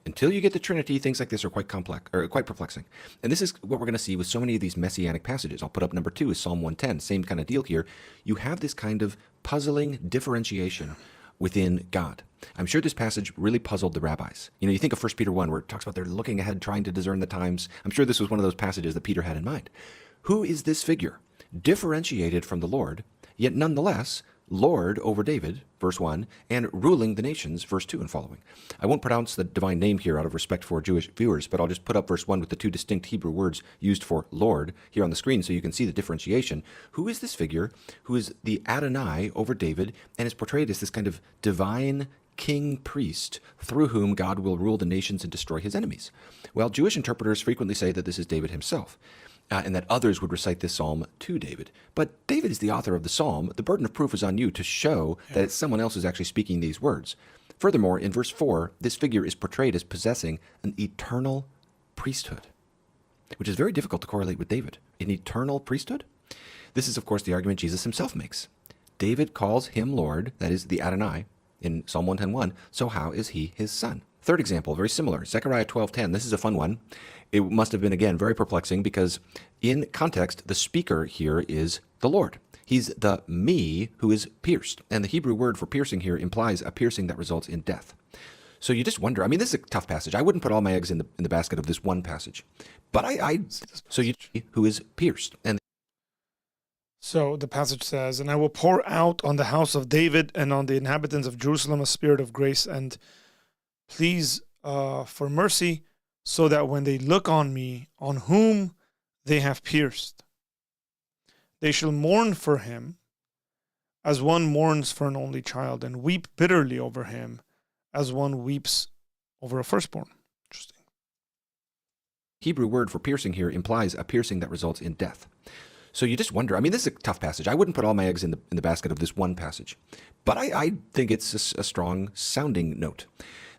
D: Until you get the Trinity, things like this are quite complex or quite perplexing. And this is what we're going to see with so many of these messianic passages. I'll put up number 2 is Psalm 110. Same kind of deal here. You have this kind of puzzling differentiation within God. I'm sure this passage really puzzled the rabbis. You think of 1 Peter 1 where it talks about they're looking ahead, trying to discern the times. I'm sure this was one of those passages that Peter had in mind. Who is this figure? Differentiated from the Lord, yet nonetheless Lord over David, verse 1, and ruling the nations, verse 2 and following. I won't pronounce the divine name here out of respect for Jewish viewers, but I'll just put up verse 1 with the 2 distinct Hebrew words used for Lord here on the screen so you can see the differentiation. Who is this figure who is the Adonai over David and is portrayed as this kind of divine king priest through whom God will rule the nations and destroy his enemies? Well, Jewish interpreters frequently say that this is David himself. And that others would recite this psalm to David. But David is the author of the psalm. The burden of proof is on you to show that it's someone else who's actually speaking these words. Furthermore, in verse 4, this figure is portrayed as possessing an eternal priesthood, which is very difficult to correlate with David. An eternal priesthood? This is, of course, the argument Jesus himself makes. David calls him Lord, that is the Adonai, in Psalm 110:1, so how is he his son? Third example, very similar, Zechariah 12:10. This is a fun one. It must have been, again, very perplexing because in context, the speaker here is the Lord. He's the me who is pierced. And the Hebrew word for piercing here implies a piercing that results in death. So you just wonder, this is a tough passage. I wouldn't put all my eggs in the basket of this one passage. But so you who is pierced. And
A: so the passage says, and I will pour out on the house of David and on the inhabitants of Jerusalem a spirit of grace and pleas for mercy, so that when they look on me, on whom they have pierced, they shall mourn for him as one mourns for an only child, and weep bitterly over him as one weeps over a firstborn. Interesting.
D: Hebrew word for piercing here implies a piercing that results in death. So you just wonder, I mean, this is a tough passage. I wouldn't put all my eggs in the basket of this one passage, but I think it's a strong sounding note.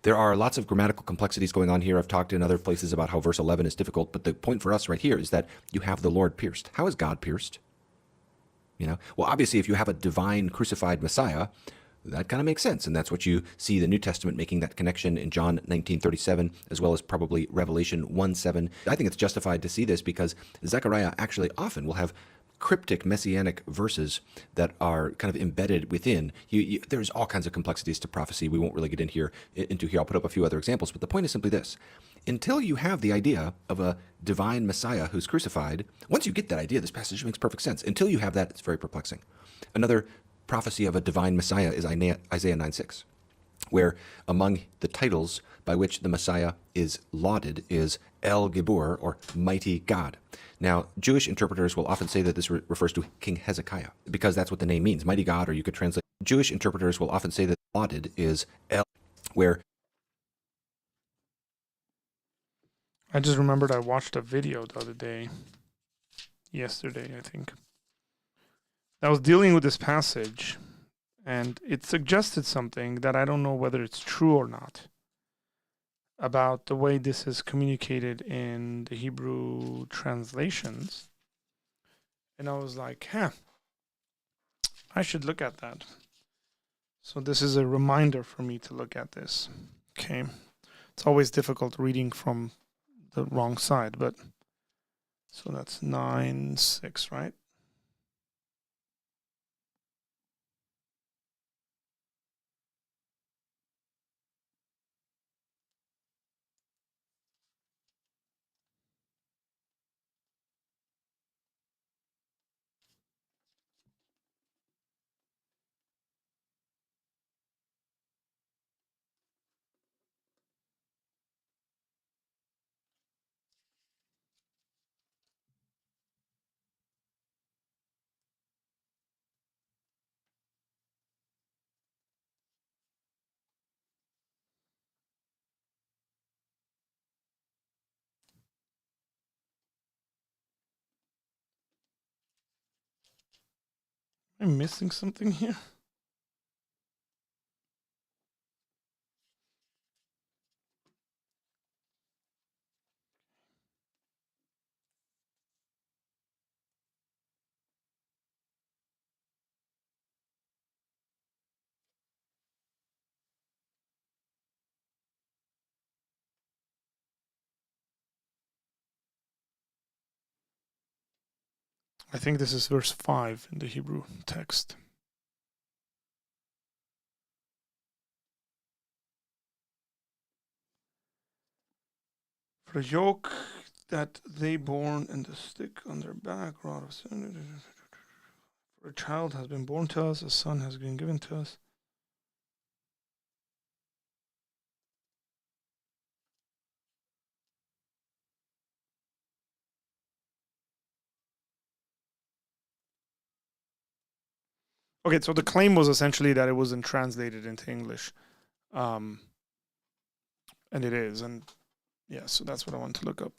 D: There are lots of grammatical complexities going on here. I've talked in other places about how verse 11 is difficult, but the point for us right here is that you have the Lord pierced. How is God pierced? Well, obviously, if you have a divine crucified Messiah, that kind of makes sense. And that's what you see the New Testament making that connection in John 19:37, as well as probably Revelation 1:7. I think it's justified to see this because Zechariah actually often will have cryptic messianic verses that are kind of embedded within. There's all kinds of complexities to prophecy. We won't really get into here. I'll put up a few other examples, but the point is simply this. Until you have the idea of a divine Messiah who's crucified, once you get that idea, this passage makes perfect sense. Until you have that, it's very perplexing. Another prophecy of a divine Messiah is Isaiah 9:6, where among the titles by which the Messiah is lauded is El Gibor, or mighty God. Now, Jewish interpreters will often say that this refers to King Hezekiah, because that's what the name means, mighty God, or you could translate. Jewish interpreters will often say that lauded is El, where
A: I just remembered I watched a video the other day, yesterday, I think, that was dealing with this passage, and it suggested something that I don't know whether it's true or not about the way this is communicated in the Hebrew translations. And I was like, I should look at that. So this is a reminder for me to look at this. Okay. It's always difficult reading from the wrong side, but so that's 9:6, right? Am I missing something here? I think this is verse 5 in the Hebrew text. For the yoke that they borne and the stick on their back, rod of sin. For a child has been born to us, a son has been given to us. Okay, so the claim was essentially that it wasn't translated into English. And it is. And yeah, so that's what I want to look up.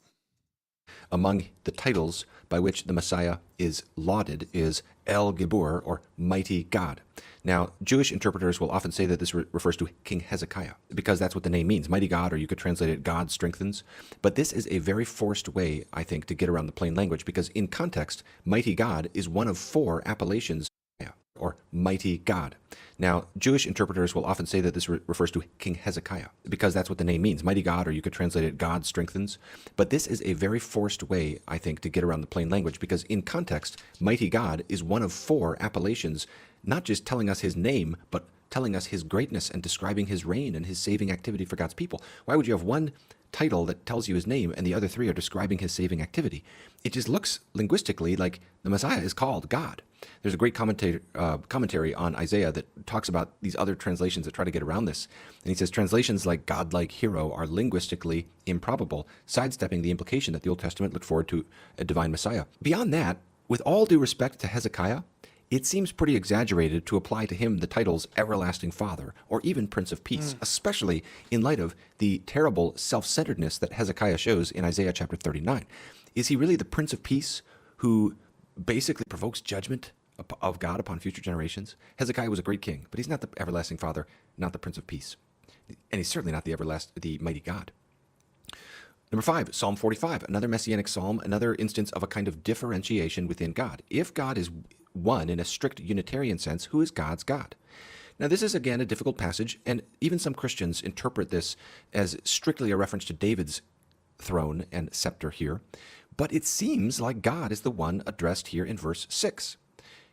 D: among the titles by which the Messiah is lauded is El Gibor, or mighty God. Now, Jewish interpreters will often say that this refers to King Hezekiah, because that's what the name means, mighty God, or you could translate it God strengthens. But this is a very forced way, I think, to get around the plain language, because in context, mighty God is one of 4 appellations, or mighty God. Now, Jewish interpreters will often say that this refers to King Hezekiah, because that's what the name means, mighty God, or you could translate it God strengthens. But this is a very forced way, I think, to get around the plain language, because in context, mighty God is one of 4 appellations, not just telling us his name, but telling us his greatness and describing his reign and his saving activity for God's people. Why would you have one title that tells you his name and the other 3 are describing his saving activity? It just looks linguistically like the Messiah is called God. There's a great commentary on Isaiah that talks about these other translations that try to get around this. And he says translations like godlike hero are linguistically improbable, sidestepping the implication that the Old Testament looked forward to a divine Messiah. Beyond that, with all due respect to Hezekiah, it seems pretty exaggerated to apply to him the titles Everlasting Father or even Prince of Peace, especially in light of the terrible self-centeredness that Hezekiah shows in Isaiah chapter 39. Is he really the Prince of Peace who basically provokes judgment of God upon future generations? Hezekiah was a great king, but he's not the Everlasting Father, not the Prince of Peace. And he's certainly not the mighty God. Number 5, Psalm 45, another messianic psalm, another instance of a kind of differentiation within God. If God is one in a strict Unitarian sense, who is God's God? Now, this is again a difficult passage, and even some Christians interpret this as strictly a reference to David's throne and scepter here. But it seems like God is the one addressed here in verse 6.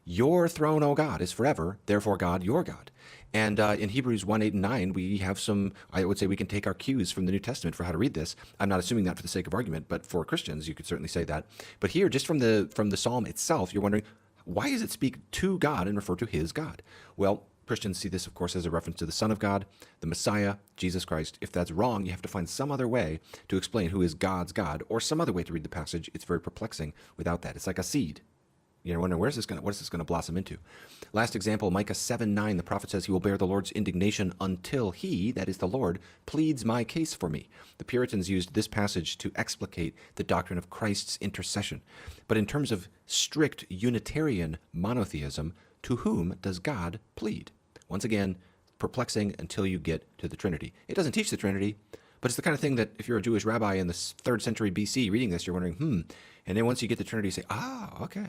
D: Your throne, O God, is forever, therefore God, your God. And in Hebrews 1, 8, and 9, we have some, I would say we can take our cues from the New Testament for how to read this. I'm not assuming that for the sake of argument, but for Christians, you could certainly say that. But here, just from the psalm itself, you're wondering, why does it speak to God and refer to his God? Well, Christians see this, of course, as a reference to the Son of God, the Messiah, Jesus Christ. If that's wrong, you have to find some other way to explain who is God's God, or some other way to read the passage. It's very perplexing without that. It's like a seed. You're wondering, what is this going to blossom into? Last example, Micah 7:9, the prophet says, he will bear the Lord's indignation until he, that is the Lord, pleads my case for me. The Puritans used this passage to explicate the doctrine of Christ's intercession. But in terms of strict Unitarian monotheism, to whom does God plead? Once again, perplexing until you get to the Trinity. It doesn't teach the Trinity, but it's the kind of thing that if you're a Jewish rabbi in the 3rd century BC reading this, you're wondering, And then once you get the Trinity, you say, okay.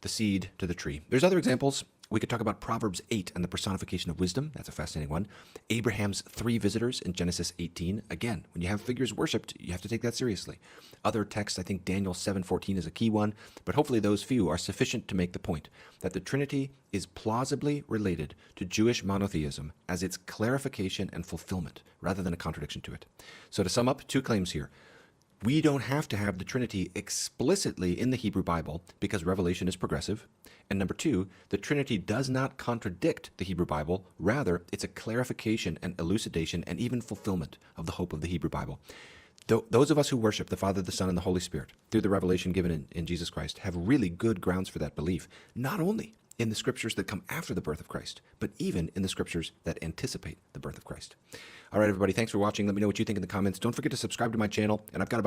D: The seed to the tree. There's other examples. We could talk about Proverbs 8 and the personification of wisdom. That's a fascinating one. Abraham's 3 visitors in Genesis 18. Again, when you have figures worshipped, you have to take that seriously. Other texts, I think Daniel 7:14 is a key one, but hopefully those few are sufficient to make the point that the Trinity is plausibly related to Jewish monotheism as its clarification and fulfillment, rather than a contradiction to it. So to sum up, 2 claims here. We don't have to have the Trinity explicitly in the Hebrew Bible because revelation is progressive. And number 2, the Trinity does not contradict the Hebrew Bible. Rather, it's a clarification and elucidation and even fulfillment of the hope of the Hebrew Bible. Those of us who worship the Father, the Son, and the Holy Spirit through the revelation given in Jesus Christ have really good grounds for that belief, not only in the scriptures that come after the birth of Christ, but even in the scriptures that anticipate the birth of Christ. All right, everybody, thanks for watching. Let me know what you think in the comments. Don't forget to subscribe to my channel. And I've planned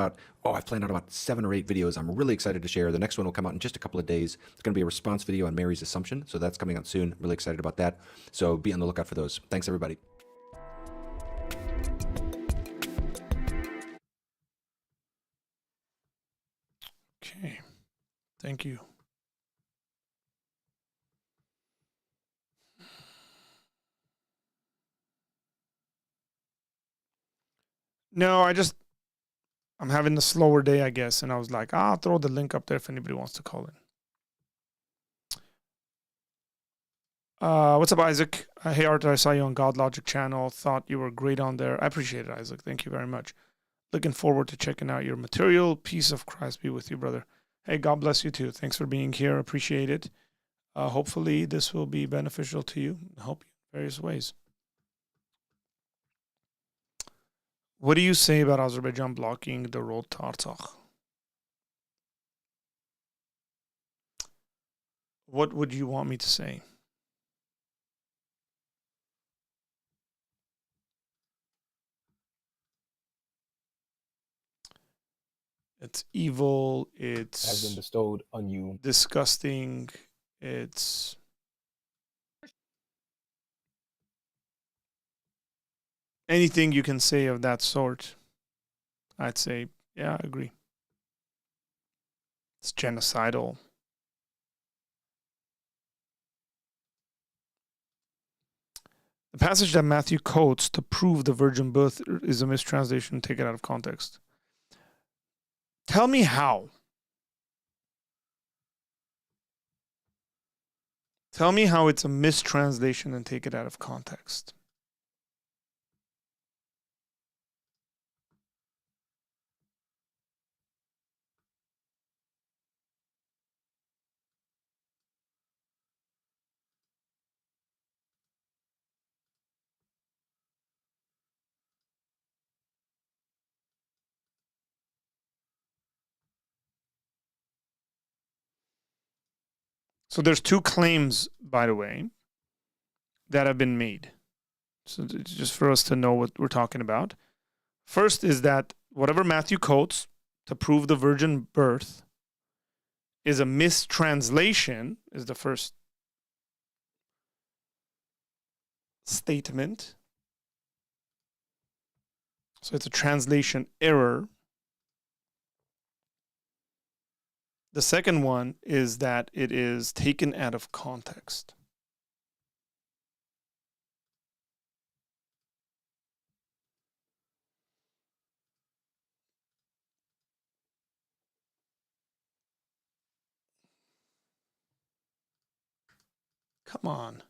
D: out about 7 or 8 videos I'm really excited to share. The next one will come out in just a couple of days. It's going to be a response video on Mary's Assumption. So that's coming out soon. Really excited about that. So be on the lookout for those. Thanks, everybody.
A: Okay. Thank you. No, I'm having a slower day, I guess. And I was like, I'll throw the link up there if anybody wants to call in. What's up, Isaac? Hey, Arthur, I saw you on God Logic channel. Thought you were great on there. I appreciate it, Isaac. Thank you very much. Looking forward to checking out your material. Peace of Christ be with you, brother. Hey, God bless you too. Thanks for being here. Appreciate it. Hopefully this will be beneficial to you. Help you in various ways. What do you say about Azerbaijan blocking the road to Artsakh? What would you want me to say? It's evil. It's
F: has been bestowed on you.
A: Disgusting. It's anything you can say of that sort. I'd say, yeah, I agree. It's genocidal. The passage that Matthew quotes to prove the virgin birth is a mistranslation. Take it out of context. Tell me how. Tell me how it's a mistranslation and take it out of context. So there's two claims, by the way, that have been made. So just for us to know what we're talking about. First is that whatever Matthew quotes to prove the virgin birth is a mistranslation, is the first statement. So it's a translation error. The second one is that it is taken out of context. Come on.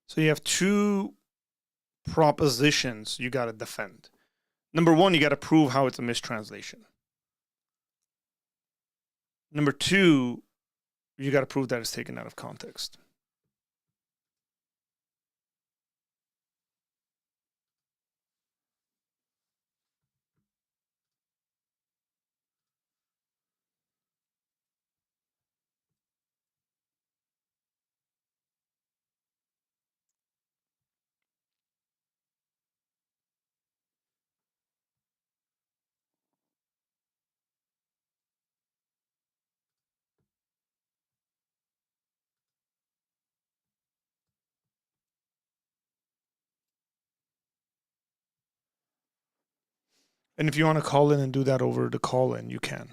A: So you have two propositions you got to defend. Number one, you got to prove how it's a mistranslation. Number two, you got to prove that it's taken out of context. And if you want to call in and do that over the call in, you can.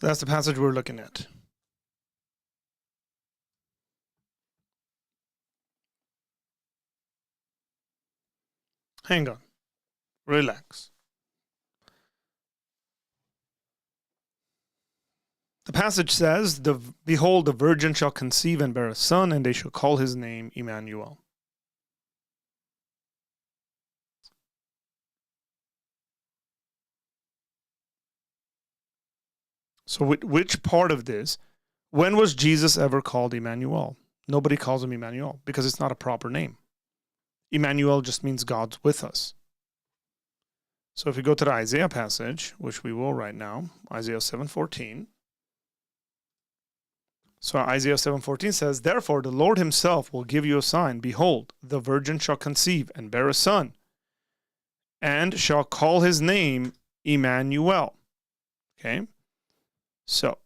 A: So that's the passage we're looking at. Hang on. Relax. The passage says, Behold, the virgin shall conceive and bear a son, and they shall call his name Emmanuel. So which part of this, when was Jesus ever called Emmanuel? Nobody calls him Emmanuel because it's not a proper name. Emmanuel just means God's with us. So if we go to the Isaiah passage, which we will right now, Isaiah 7:14. So Isaiah 7:14 says, Therefore the Lord himself will give you a sign. Behold, the virgin shall conceive and bear a son, and shall call his name Emmanuel. Okay? So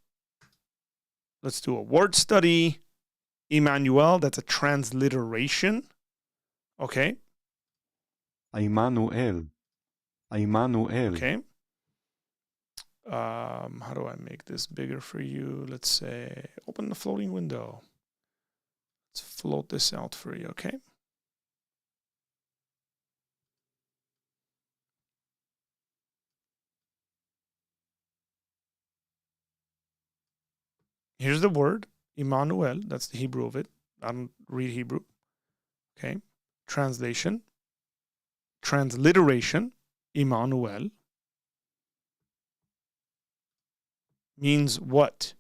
A: let's do a word study. Emmanuel, that's a transliteration. Okay.
F: Immanuel. Immanuel.
A: Okay. How do I make this bigger for you? Let's say, open the floating window. Let's float this out for you, okay? Here's the word, Immanuel. That's the Hebrew of it. I don't read Hebrew. Okay. Translation. Transliteration. Immanuel. Means what?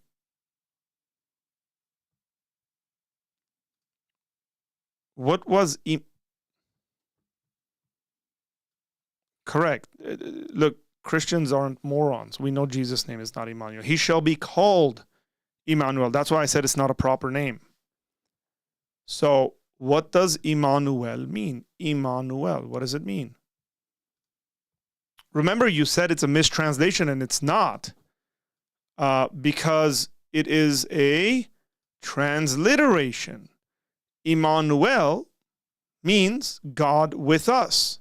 A: What was... Correct. Look, Christians aren't morons. We know Jesus' name is not Emmanuel. He shall be called Emmanuel. That's why I said it's not a proper name. So, what does Emmanuel mean? Emmanuel, what does it mean? Remember, you said it's a mistranslation, and it's not, because it is a transliteration. Emmanuel means God with us.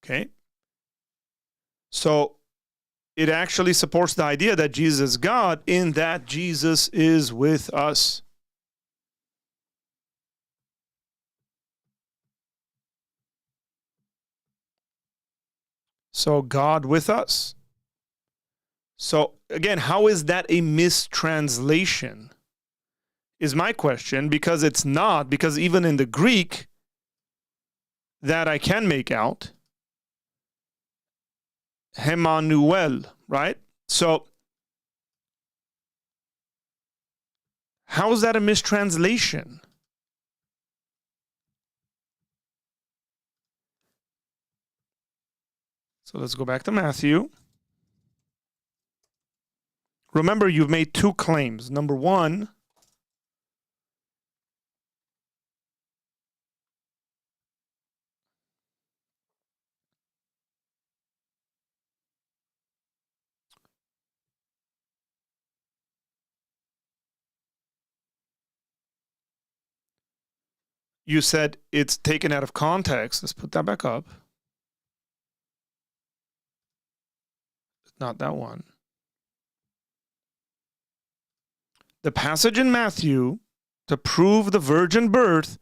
A: Okay. So it actually supports the idea that Jesus is God in that Jesus is with us. So God with us. So again, how is that a mistranslation? Is my question, because it's not, because even in the Greek, that I can make out, Emmanuel, right? So, how is that a mistranslation? So let's go back to Matthew. Remember, you've made two claims. Number one, you said it's taken out of context. Let's put that back up. Not that one. The passage in Matthew to prove the virgin birth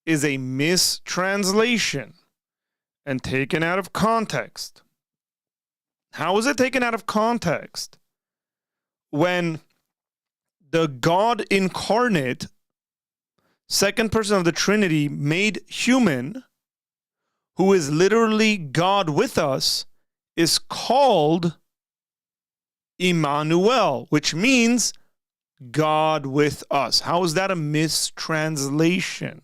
A: is a mistranslation and taken out of context. How is it taken out of context? When the God incarnate, second person of the Trinity, made human, who is literally God with us, is called Emmanuel, which means God with us. How is that a mistranslation?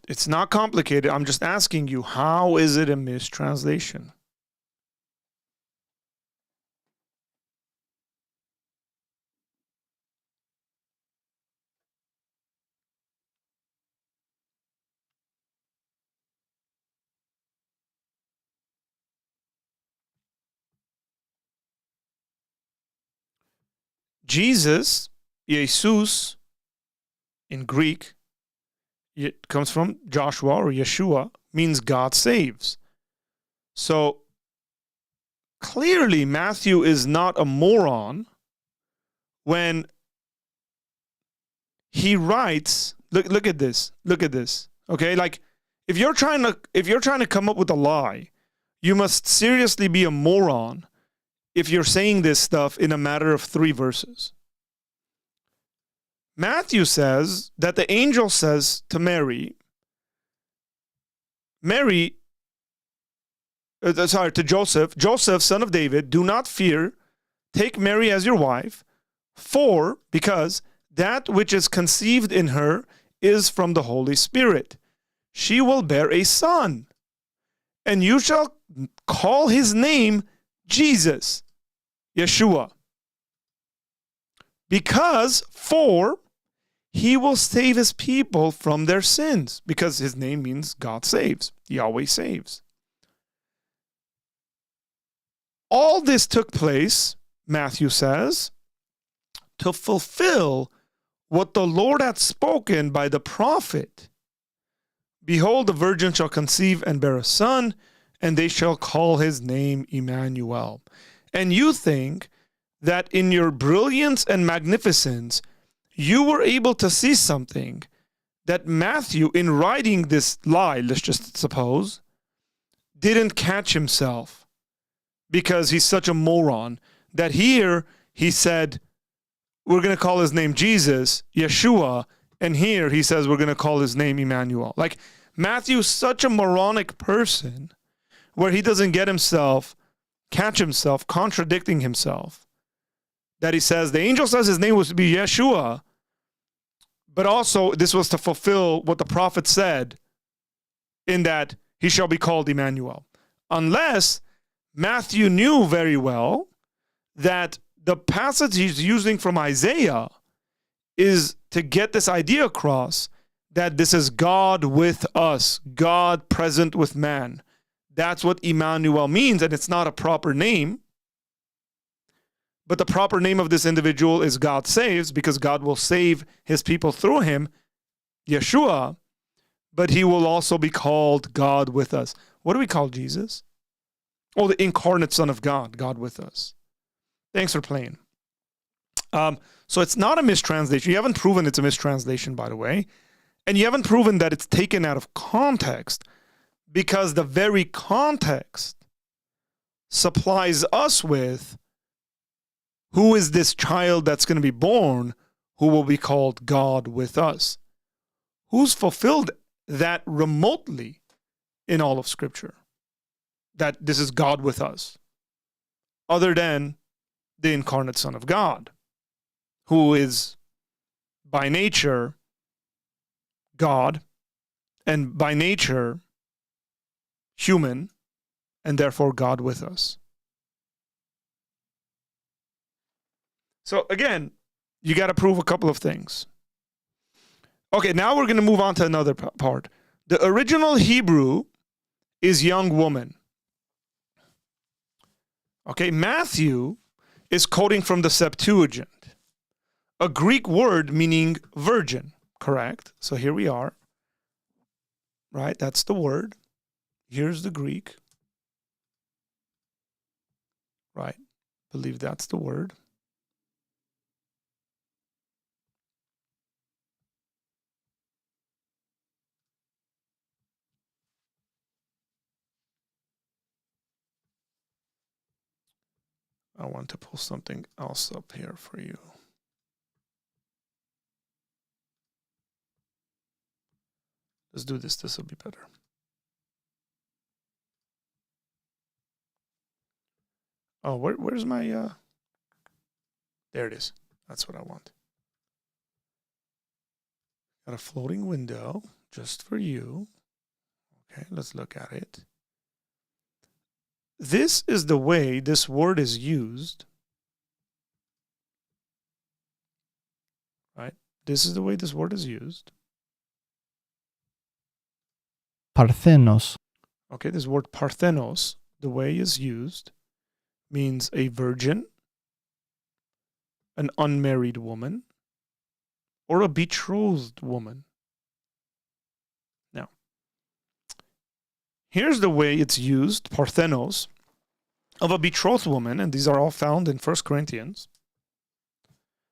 A: It's not complicated. I'm just asking you, how is it a mistranslation? Jesus, Jesus, in Greek, it comes from Joshua or Yeshua, means God saves. So clearly Matthew is not a moron when he writes, look at this. Okay? Like if you're trying to come up with a lie, you must seriously be a moron if you're saying this stuff in a matter of 3 verses. Matthew says that the angel says to to Joseph, son of David, do not fear, take Mary as your wife, because that which is conceived in her is from the Holy Spirit. She will bear a son, and you shall call his name Jesus, Yeshua. For he will save his people from their sins, because his name means God saves, Yahweh saves. All this took place, Matthew says, to fulfill what the Lord had spoken by the prophet. Behold, the virgin shall conceive and bear a son, and they shall call his name Emmanuel. And you think that in your brilliance and magnificence, you were able to see something that Matthew, in writing this lie, let's just suppose, didn't catch himself because he's such a moron that here he said, we're going to call his name Jesus, Yeshua, and here he says we're going to call his name Emmanuel. Like, Matthew's such a moronic person where he doesn't catch himself contradicting himself, that he says, the angel says his name was to be Yeshua, but also this was to fulfill what the prophet said in that he shall be called Emmanuel. Unless Matthew knew very well that the passage he's using from Isaiah is to get this idea across that this is God with us, God present with man. That's what Emmanuel means, and it's not a proper name. But the proper name of this individual is God saves, because God will save his people through him, Yeshua, but he will also be called God with us. What do we call Jesus? Oh, the incarnate Son of God, God with us. Thanks for playing. So it's not a mistranslation. You haven't proven it's a mistranslation, by the way. And you haven't proven that it's taken out of context, because the very context supplies us with who is this child that's going to be born who will be called God with us. Who's fulfilled that remotely in all of Scripture? That this is God with us, other than the incarnate Son of God, who is by nature God and by nature human, and therefore God with us. So again, you got to prove a couple of things. Okay, now we're going to move on to another part. The original Hebrew is young woman. Okay, Matthew is quoting from the Septuagint, a Greek word meaning virgin, correct? So here we are, right? That's the word. Here's the Greek, right? Believe that's the word. I want to pull something else up here for you. Let's do this. This will be better. Oh, where's my... There it is. That's what I want. Got a floating window just for you. Okay, let's look at it. This is the way this word is used. Right? This is the way this word is used.
G: Parthenos.
A: Okay, this word parthenos, the way is used, means a virgin, an unmarried woman, or a betrothed woman. Now, here's the way it's used, parthenos, of a betrothed woman, and these are all found in 1 Corinthians.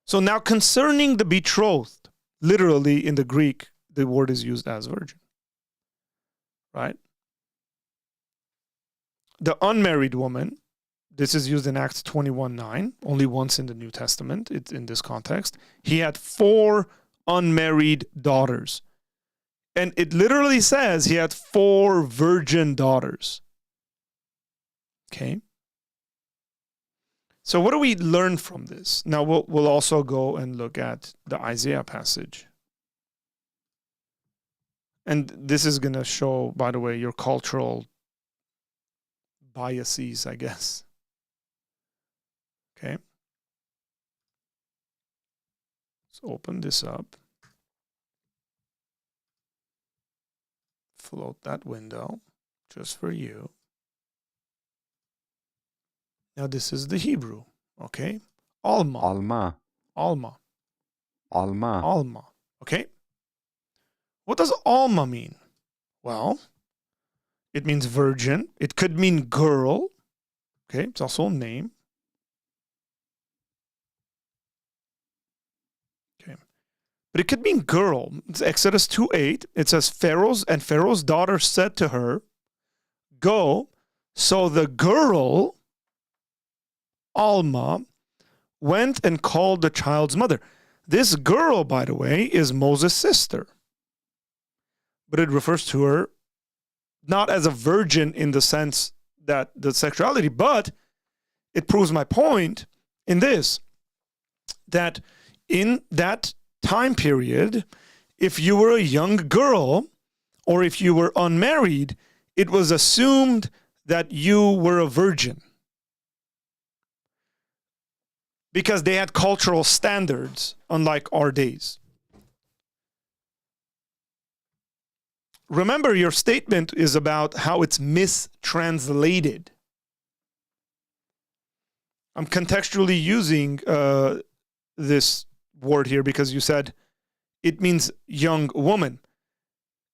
A: So now concerning the betrothed, literally in the Greek, the word is used as virgin. Right? The unmarried woman, this is used in Acts 21:9, only once in the New Testament, it's in this context. He had 4 unmarried daughters. And it literally says he had 4 virgin daughters. Okay? So what do we learn from this? Now we'll also go and look at the Isaiah passage. And this is going to show, by the way, your cultural biases, I guess. Okay. Let's open this up. Float that window just for you. Now this is the Hebrew. Okay. Alma.
F: Alma.
A: Alma.
F: Alma.
A: Alma. Okay. What does Alma mean? Well, it means virgin. It could mean girl. Okay. It's also a name. Okay. But it could mean girl. It's Exodus 2:8. It says Pharaoh's daughter said to her, go. So the girl, Alma, went and called the child's mother. This girl, by the way, is Moses' sister. But it refers to her not as a virgin in the sense that the sexuality, but it proves my point in this, that in that time period, if you were a young girl or if you were unmarried, it was assumed that you were a virgin because they had cultural standards, unlike our days. Remember, your statement is about how it's mistranslated. I'm contextually using this word here because you said it means young woman.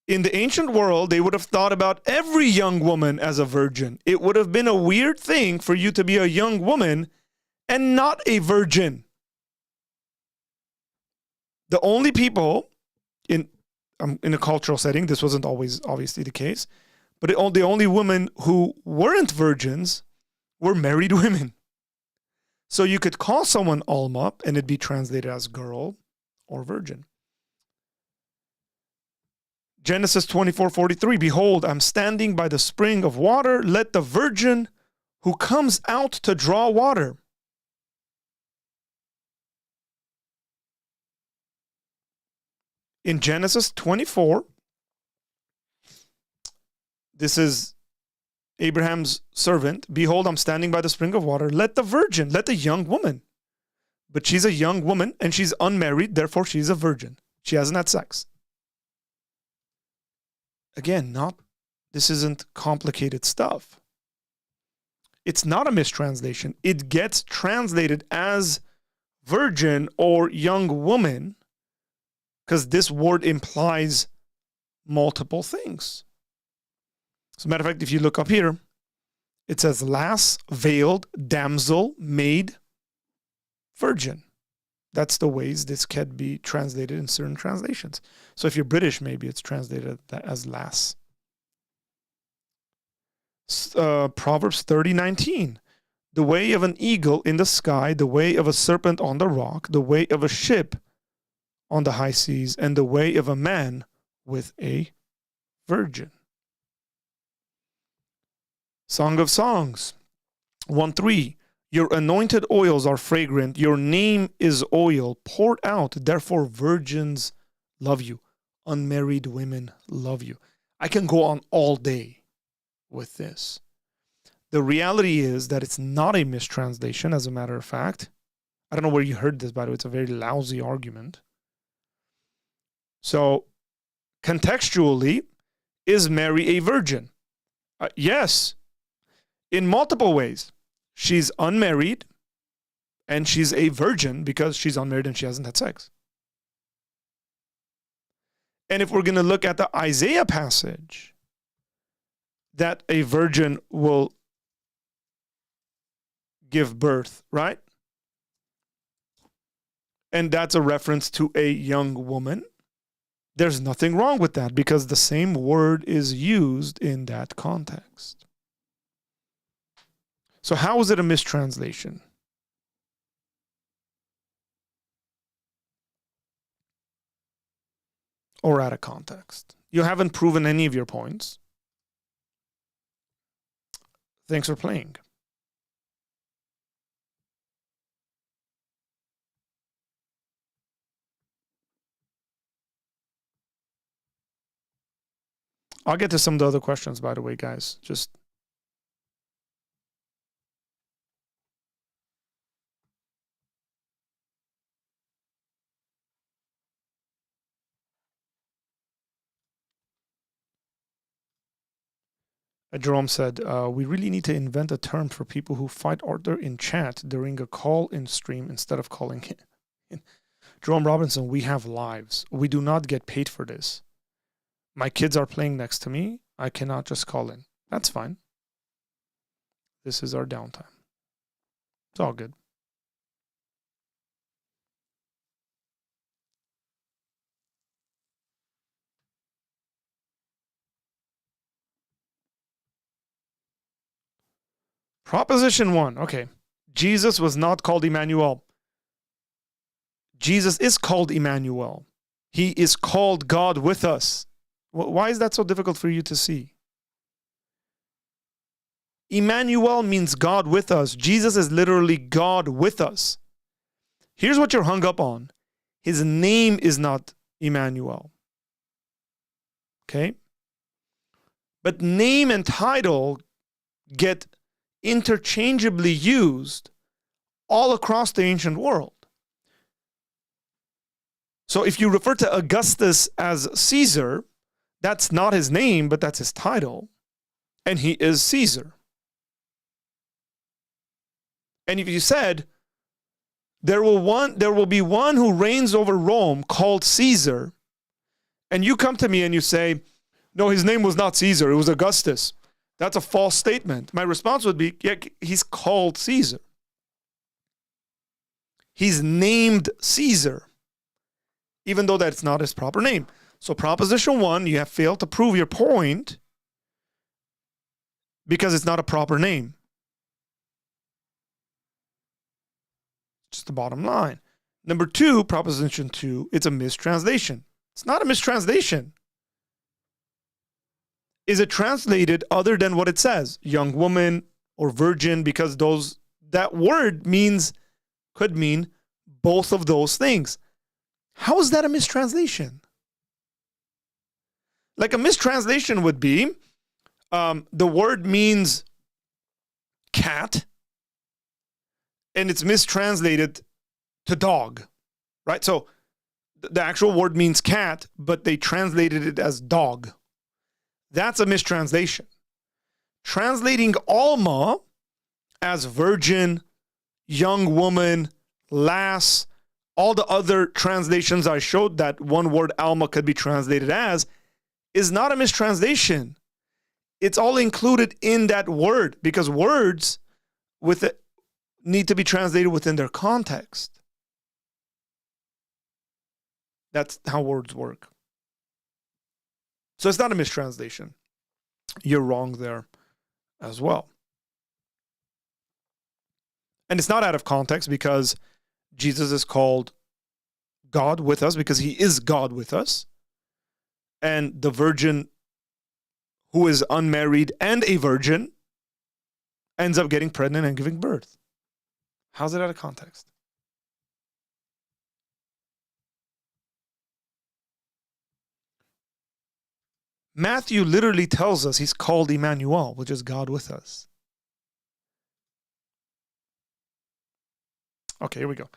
A: In the ancient world, they would have thought about every young woman as a virgin. It would have been a weird thing for you to be a young woman and not a virgin. The only people in a cultural setting, this wasn't always obviously the case, but the only women who weren't virgins were married women. So you could call someone Alma and it'd be translated as girl or virgin. Genesis 24:43, behold, I'm standing by the spring of water. Let the virgin who comes out to draw water. In Genesis 24, this is Abraham's servant. Behold, I'm standing by the spring of water. Let the virgin, let the young woman. But she's a young woman and she's unmarried, therefore she's a virgin. She hasn't had sex. Again, this isn't complicated stuff. It's not a mistranslation. It gets translated as virgin or young woman because this word implies multiple things. As a matter of fact, if you look up here, it says lass, veiled, damsel, maid, virgin. That's the ways this can be translated in certain translations. So if you're British, maybe it's translated as lass. Proverbs 30:19. The way of an eagle in the sky, the way of a serpent on the rock, the way of a ship on the high seas, and the way of a man with a virgin. Song of Songs 1:3. Your anointed oils are fragrant. Your name is oil poured out. Therefore, virgins love you. Unmarried women love you. I can go on all day with this. The reality is that it's not a mistranslation, as a matter of fact. I don't know where you heard this, by the way. It's a very lousy argument. So, contextually, is Mary a virgin? Yes, in multiple ways. She's unmarried and she's a virgin because she's unmarried and she hasn't had sex. And if we're going to look at the Isaiah passage, that a virgin will give birth, right? And that's a reference to a young woman. There's nothing wrong with that because the same word is used in that context. So how is it a mistranslation? Or out of context? You haven't proven any of your points. Thanks for playing. I'll get to some of the other questions, by the way, guys. Just Jerome said, we really need to invent a term for people who fight Arthur in chat during a call-in stream instead of calling in. Jerome Robinson, we have lives. We do not get paid for this. My kids are playing next to me. I cannot just call in. That's fine. This is our downtime. It's all good. Proposition 1. Okay. Jesus was not called Emmanuel. Jesus is called Emmanuel. He is called God with us. Why is that so difficult for you to see? Emmanuel means God with us. Jesus is literally God with us. Here's what you're hung up on. His name is not Emmanuel. Okay? But name and title get interchangeably used all across the ancient world. So if you refer to Augustus as Caesar, that's not his name, but that's his title. And he is Caesar. And if you said, there will be one who reigns over Rome called Caesar, and you come to me and you say, no, his name was not Caesar, it was Augustus. That's a false statement. My response would be, yeah, he's called Caesar. He's named Caesar, even though that's not his proper name. So proposition 1, you have failed to prove your point because it's not a proper name. Just the bottom line. Number 2, proposition 2, it's a mistranslation. It's not a mistranslation. Is it translated other than what it says? Young woman or virgin, because that word could mean both of those things. How is that a mistranslation? Like a mistranslation would be, the word means cat, and it's mistranslated to dog, right? So the actual word means cat, but they translated it as dog. That's a mistranslation. Translating Alma as virgin, young woman, lass, all the other translations I showed that one word Alma could be translated as is not a mistranslation. It's all included in that word because words with it need to be translated within their context. That's how words work. So it's not a mistranslation. You're wrong there as well. And it's not out of context because Jesus is called God with us because he is God with us. And the virgin who is unmarried and a virgin ends up getting pregnant and giving birth. How's it out of context? Matthew literally tells us he's called Emmanuel, which is God with us. Okay, here we go.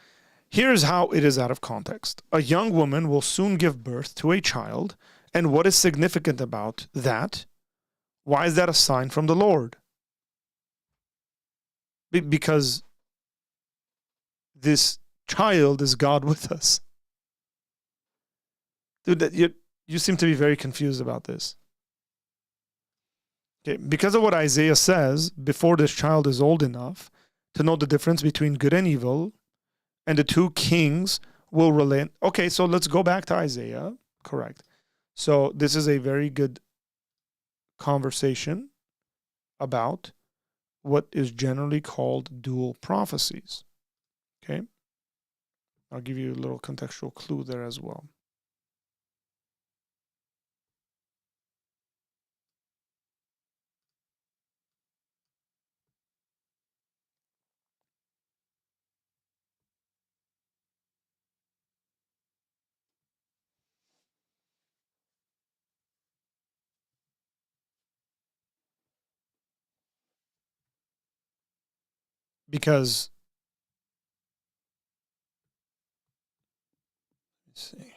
A: Here's how it is out of context. A young woman will soon give birth to a child. And what is significant about that? Why is that a sign from the Lord? Because this child is God with us. Dude, you seem to be very confused about this. Okay, because of what Isaiah says, before this child is old enough to know the difference between good and evil, and the two kings will relent. Okay, so let's go back to Isaiah. Correct. So this is a very good conversation about what is generally called dual prophecies. Okay? I'll give you a little contextual clue there as well. Because, let's see.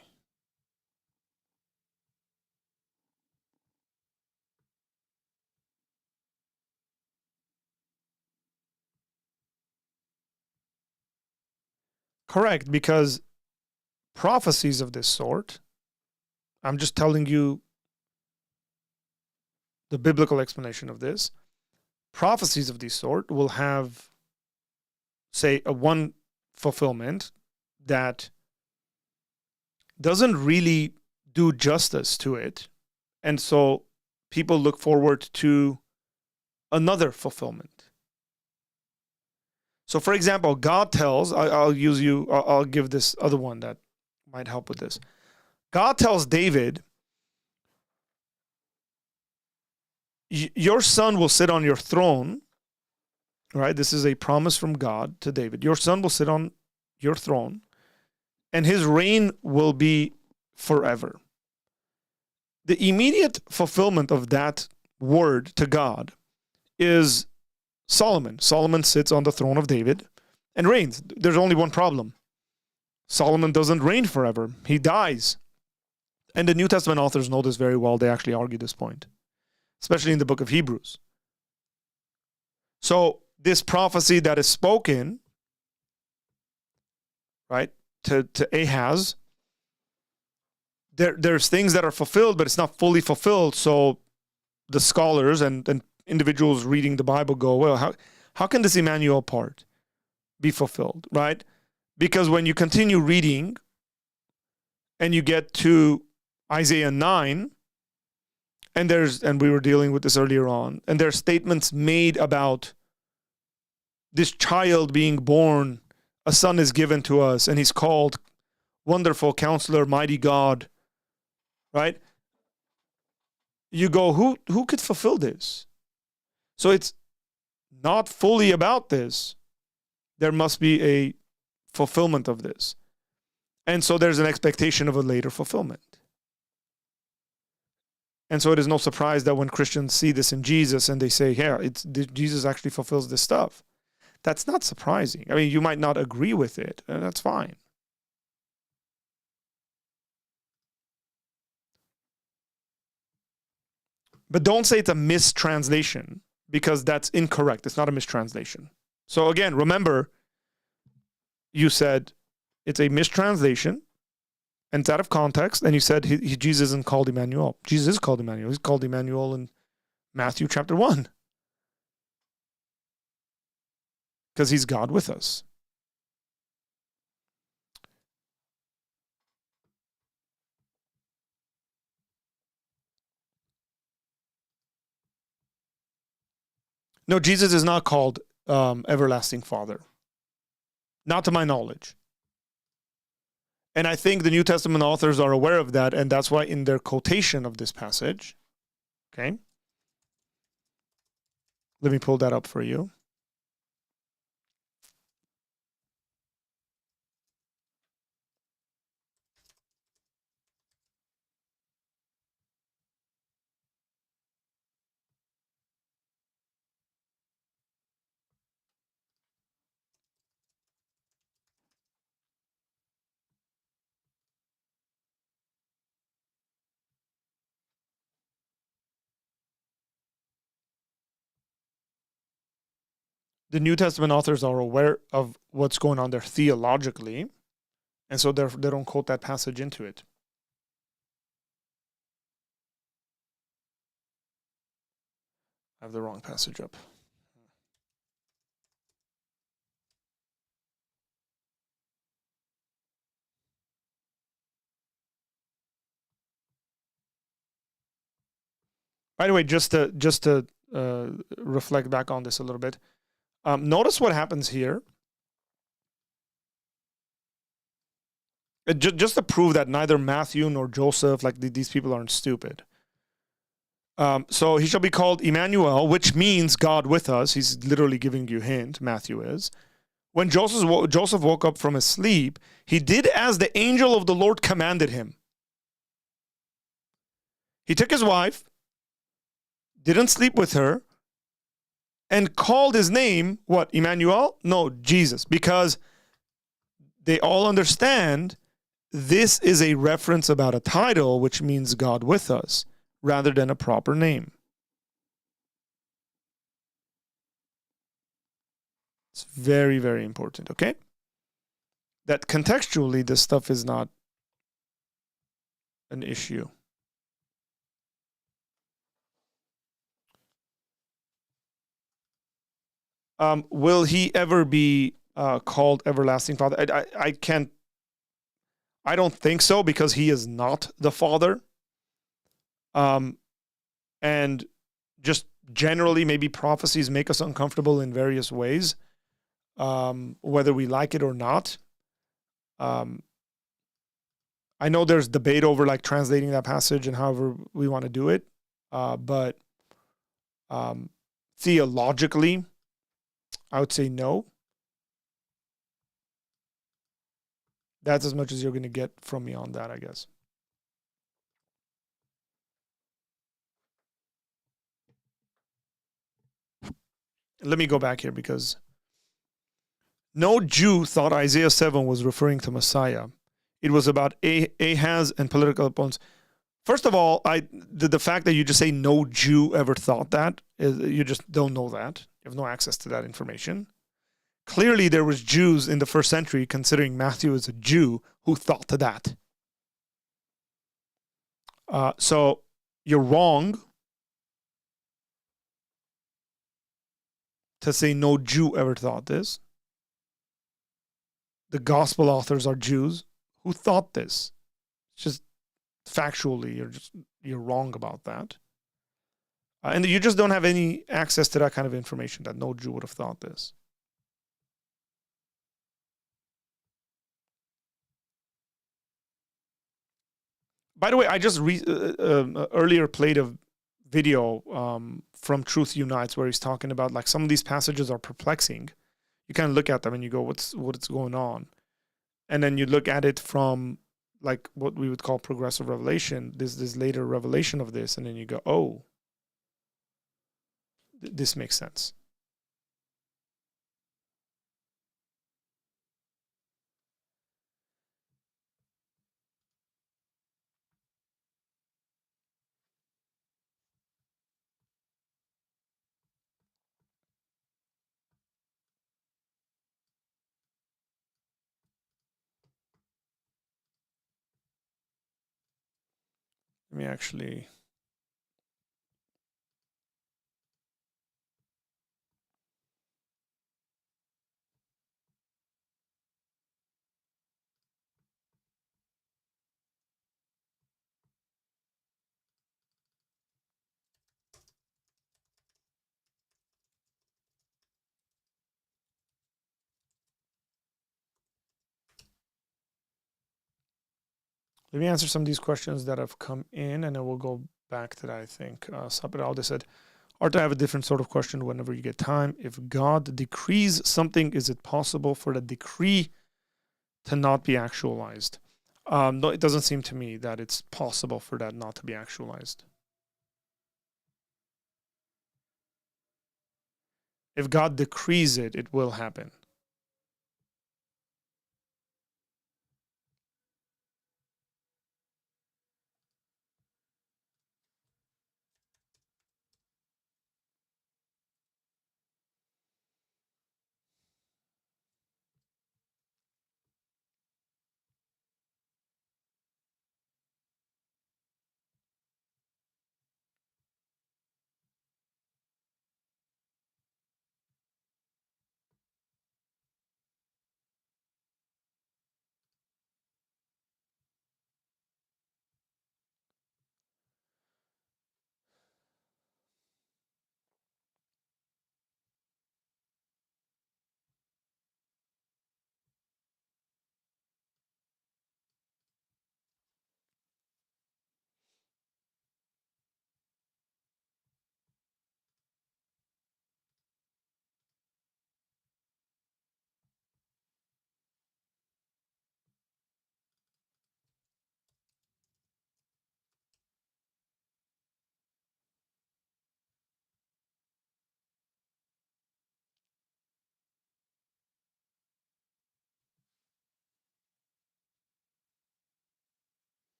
A: Correct, because prophecies of this sort, I'm just telling you the biblical explanation of this. Prophecies of this sort will have, say, a one fulfillment that doesn't really do justice to it. And so people look forward to another fulfillment. So, for example, God tells, I'll give this other one that might help with this. God tells David, your son will sit on your throne, right? This is a promise from God to David. Your son will sit on your throne, and his reign will be forever. The immediate fulfillment of that word to God is Solomon. Solomon sits on the throne of David and reigns. There's only one problem. Solomon doesn't reign forever. He dies. And the New Testament authors know this very well. They actually argue this point, especially in the book of Hebrews. So this prophecy that is spoken, right, to Ahaz, there's things that are fulfilled, but it's not fully fulfilled. So the scholars and individuals reading the Bible go, well, how can this Emmanuel part be fulfilled, right? Because when you continue reading and you get to Isaiah 9, and we were dealing with this earlier on, and there are statements made about this child being born, a son is given to us, and he's called Wonderful Counselor, Mighty God, right? You go, who could fulfill this? So it's not fully about this. There must be a fulfillment of this. And so there's an expectation of a later fulfillment. And so it is no surprise that when Christians see this in Jesus and they say, yeah, Jesus actually fulfills this stuff. That's not surprising. I mean, you might not agree with it, and that's fine. But don't say it's a mistranslation, because that's incorrect. It's not a mistranslation. So again, remember, you said it's a mistranslation, and it's out of context, and you said Jesus isn't called Emmanuel. Jesus is called Emmanuel. He's called Emmanuel in Matthew chapter 1. Because he's God with us. No, Jesus is not called Everlasting Father. Not to my knowledge. And I think the New Testament authors are aware of that, and that's why in their quotation of this passage, okay, let me pull that up for you. The New Testament authors are aware of what's going on there theologically, and so they don't quote that passage into it. I have the wrong passage up. By the way, just to reflect back on this a little bit, notice what happens here. Just to prove that neither Matthew nor Joseph, like these people aren't stupid. So he shall be called Emmanuel, which means God with us. He's literally giving you a hint, Matthew is. When Joseph woke up from his sleep, he did as the angel of the Lord commanded him. He took his wife, didn't sleep with her, and called his name, what, Emmanuel? No, Jesus, because they all understand this is a reference about a title, which means God with us, rather than a proper name. It's very, very important, okay? that contextually this stuff is not an issue. Will he ever be called everlasting Father? I can't. I don't think so, because he is not the Father. And just generally, maybe prophecies make us uncomfortable in various ways, whether we like it or not. I know there's debate over like translating that passage and however we want to do it, but theologically, I would say no. That's as much as you're going to get from me on that, I guess. Let me go back here, because no Jew thought Isaiah 7 was referring to Messiah. It was about Ahaz and political opponents. First of all, the fact that you just say no Jew ever thought that, you just don't know that. You have no access to that information. Clearly, there was Jews in the first century, considering Matthew is a Jew, who thought to that. So you're wrong to say no Jew ever thought this. The gospel authors are Jews who thought this. It's just factually, you're wrong about that. And you just don't have any access to that kind of information, that no Jew would have thought this. By the way, I just earlier played a video from Truth Unites where he's talking about like some of these passages are perplexing. You kind of look at them and you go, what's going on? And then you look at it from like what we would call progressive revelation, this later revelation of this, and then you go, oh, this makes sense. Let me actually... Let me answer some of these questions that have come in, and then we'll go back to that, I think. Sapiralde said, or to have a different sort of question whenever you get time. If God decrees something, is it possible for the decree to not be actualized? No, it doesn't seem to me that it's possible for that not to be actualized. If God decrees it, it will happen.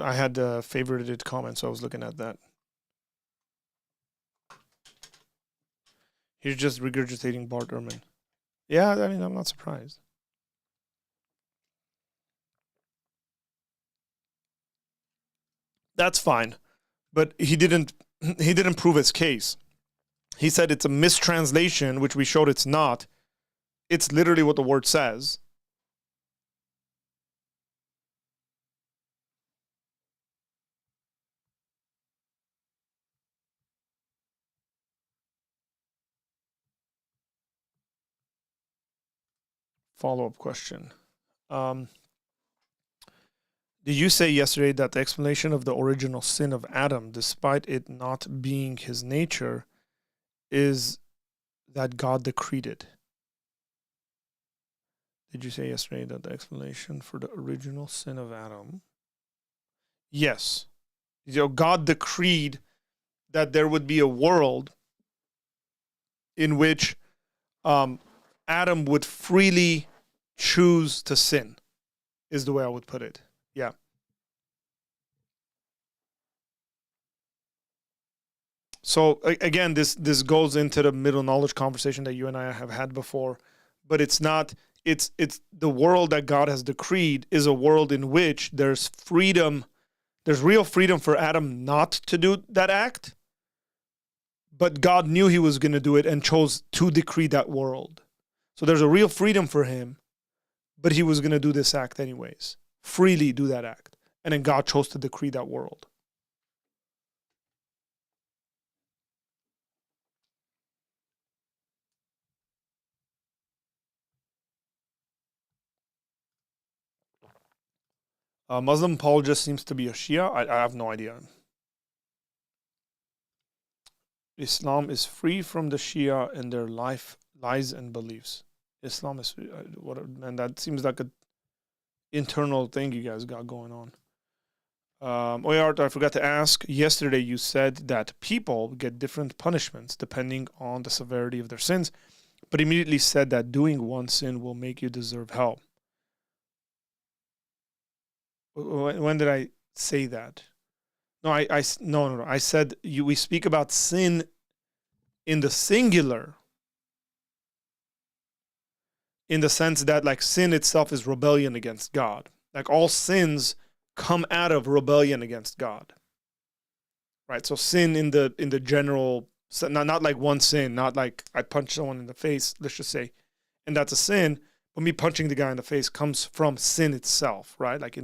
A: I had favorited comments, so I was looking at that. He's just regurgitating Bart Ehrman. Yeah, I mean, I'm not surprised. That's fine, but he didn't prove his case. He said it's a mistranslation, which we showed it's not. It's literally what the word says. Follow-up question. Did you say yesterday that the explanation of the original sin of Adam, despite it not being his nature, is that God decreed it? Did you say yesterday that the explanation for the original sin of Adam? Yes. God decreed that there would be a world in which Adam would freely choose to sin, is the way I would put it. Yeah. So again, this goes into the middle knowledge conversation that you and I have had before, but it's not. It's the world that God has decreed is a world in which there's freedom. There's real freedom for Adam not to do that act, but God knew he was going to do it and chose to decree that world. So there's a real freedom for him, but he was going to do this act anyways, freely do that act. And then God chose to decree that world. Muslim apologist seems to be a Shia. I have no idea. Islam is free from the Shia and their lies and beliefs. Islam is and that seems like an internal thing you guys got going on. Oyart, I forgot to ask. Yesterday you said that people get different punishments depending on the severity of their sins, but immediately said that doing one sin will make you deserve hell. When did I say that? No, no. I said we speak about sin in the singular, in the sense that like sin itself is rebellion against God. Like all sins come out of rebellion against God. Right? So sin in the general, not like one sin, not like I punch someone in the face, let's just say, and that's a sin. But me punching the guy in the face comes from sin itself, right? Like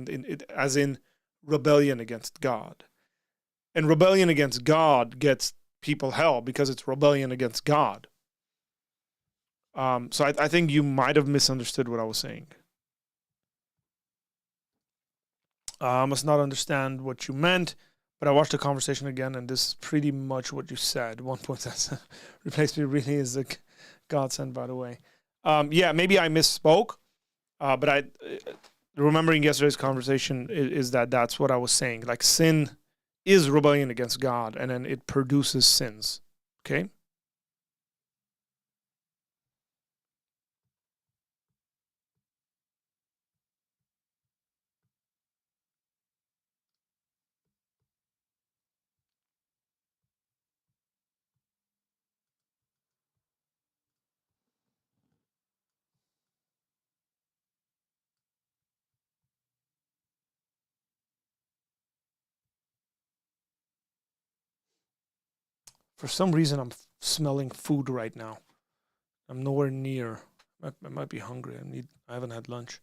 A: as in rebellion against God. And rebellion against God gets people hell because it's rebellion against God. So I think you might have misunderstood what I was saying. I must not understand what you meant, but I watched the conversation again, and this is pretty much what you said. One point that replaced me really is a godsend, by the way. Yeah, maybe I misspoke, but remembering yesterday's conversation is that's what I was saying. Like sin is rebellion against God, and then it produces sins. Okay? For some reason, I'm smelling food right now. I'm nowhere near. I might be hungry. I haven't had lunch.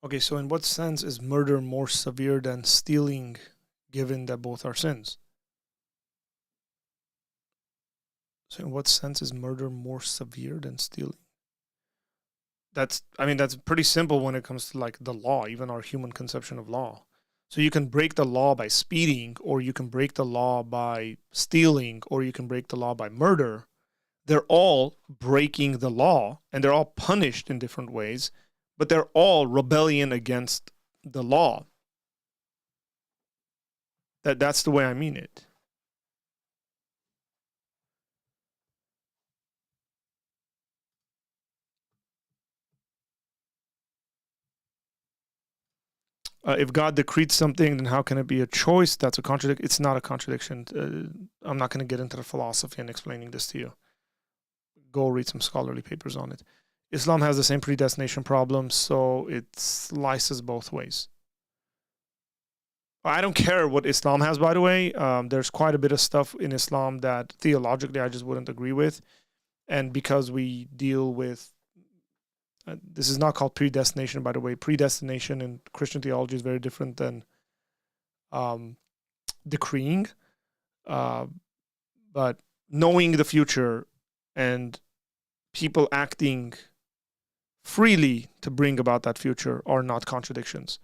A: Okay, so in what sense is murder more severe than stealing, given that both are sins? So in what sense is murder more severe than stealing? that's pretty simple when it comes to like the law, even our human conception of law. So you can break the law by speeding, or you can break the law by stealing, or you can break the law by murder. They're all breaking the law, and they're all punished in different ways, but they're all rebellion against the law. That's the way I mean it. If God decreed something, then how can it be a choice? That's a contradiction. It's not a contradiction. I'm not going to get into the philosophy and explaining this to you. Go read some scholarly papers on it. Islam has the same predestination problem, so it slices both ways. I don't care what Islam has, by the way. There's quite a bit of stuff in Islam that theologically I just wouldn't agree with. And because we deal with this is not called predestination, by the way. Predestination in Christian theology is very different than decreeing. But knowing the future and people acting freely to bring about that future are not contradictions.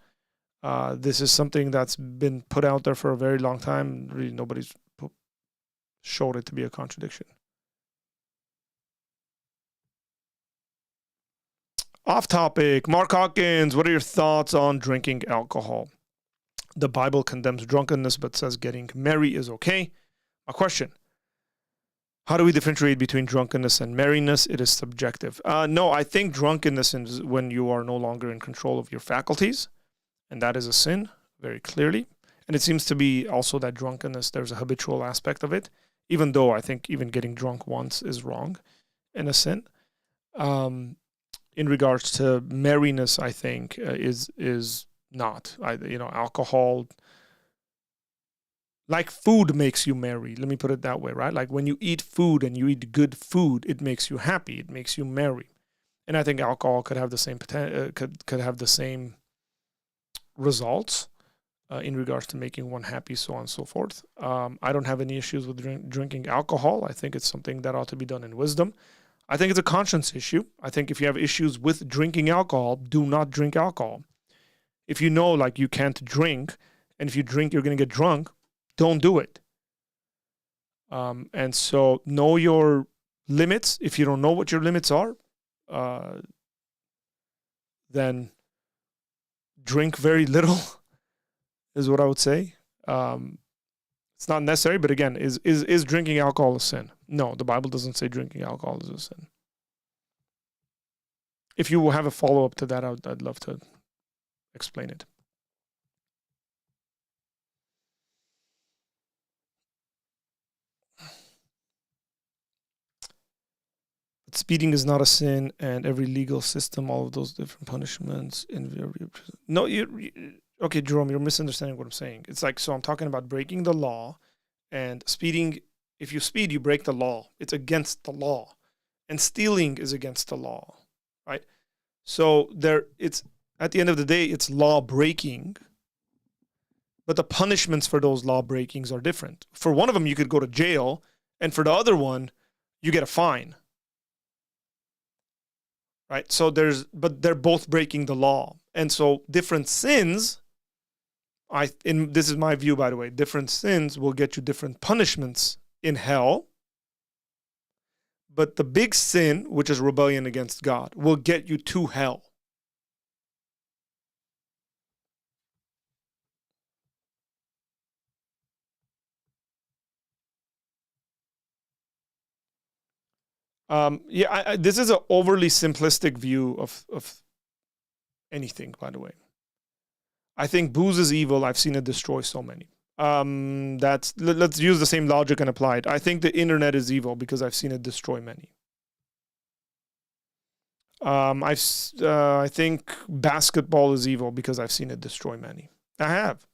A: This is something that's been put out there for a very long time. Really, nobody's showed it to be a contradiction. Off topic. Mark Hawkins, what are your thoughts on drinking alcohol? The Bible condemns drunkenness but says getting merry is okay. A question. How do we differentiate between drunkenness and merriness? It is subjective. No, I think drunkenness is when you are no longer in control of your faculties, and that is a sin, very clearly. And it seems to be also that drunkenness, there's a habitual aspect of it, even though I think even getting drunk once is wrong in a sin. In regards to merriness, I think is not. Alcohol, like food, makes you merry. Let me put it that way, right? Like when you eat food and you eat good food, it makes you happy. It makes you merry. And I think alcohol could have the same could have the same results in regards to making one happy, so on and so forth. I don't have any issues with drinking alcohol. I think it's something that ought to be done in wisdom. I think it's a conscience issue. I think if you have issues with drinking alcohol, do not drink alcohol. If you know, like, you can't drink, and if you drink, you're going to get drunk, don't do it. And so know your limits. If you don't know what your limits are, then drink very little is what I would say. It's not necessary, but again, is drinking alcohol a sin? No, the Bible doesn't say drinking alcohol is a sin. If you have a follow-up to that, I'd love to explain it. But speeding is not a sin, and every legal system, all of those different punishments. No, okay, Jerome, you're misunderstanding what I'm saying. It's like, so I'm talking about breaking the law, and speeding. If you speed, you break the law. It's against the law. And stealing is against the law, right? So it's at the end of the day, it's law breaking, but the punishments for those law breakings are different. For one of them, you could go to jail, and for the other one, you get a fine, right? So but they're both breaking the law. And so different sins, this is my view, by the way, different sins will get you different punishments in hell, but the big sin, which is rebellion against God, will get you to hell. This is an overly simplistic view of anything, by the way. I think booze is evil. I've seen it destroy so many. Let's use the same logic and apply it. I think the internet is evil because I've seen it destroy many. I think basketball is evil because I've seen it destroy many. I have.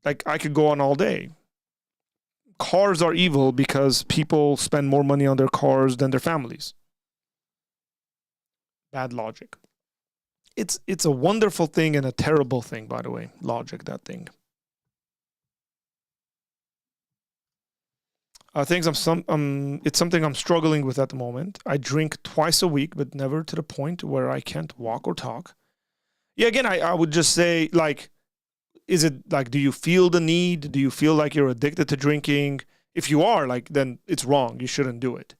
A: Like, I could go on all day. Cars are evil because people spend more money on their cars than their families. Bad logic. It's a wonderful thing and a terrible thing, by the way. Logic, that thing. It's something I'm struggling with at the moment. I drink twice a week, but never to the point where I can't walk or talk. Yeah, again, I would just say, like, is it like, do you feel the need? Do you feel like you're addicted to drinking? If you are, like, then it's wrong. You shouldn't do it.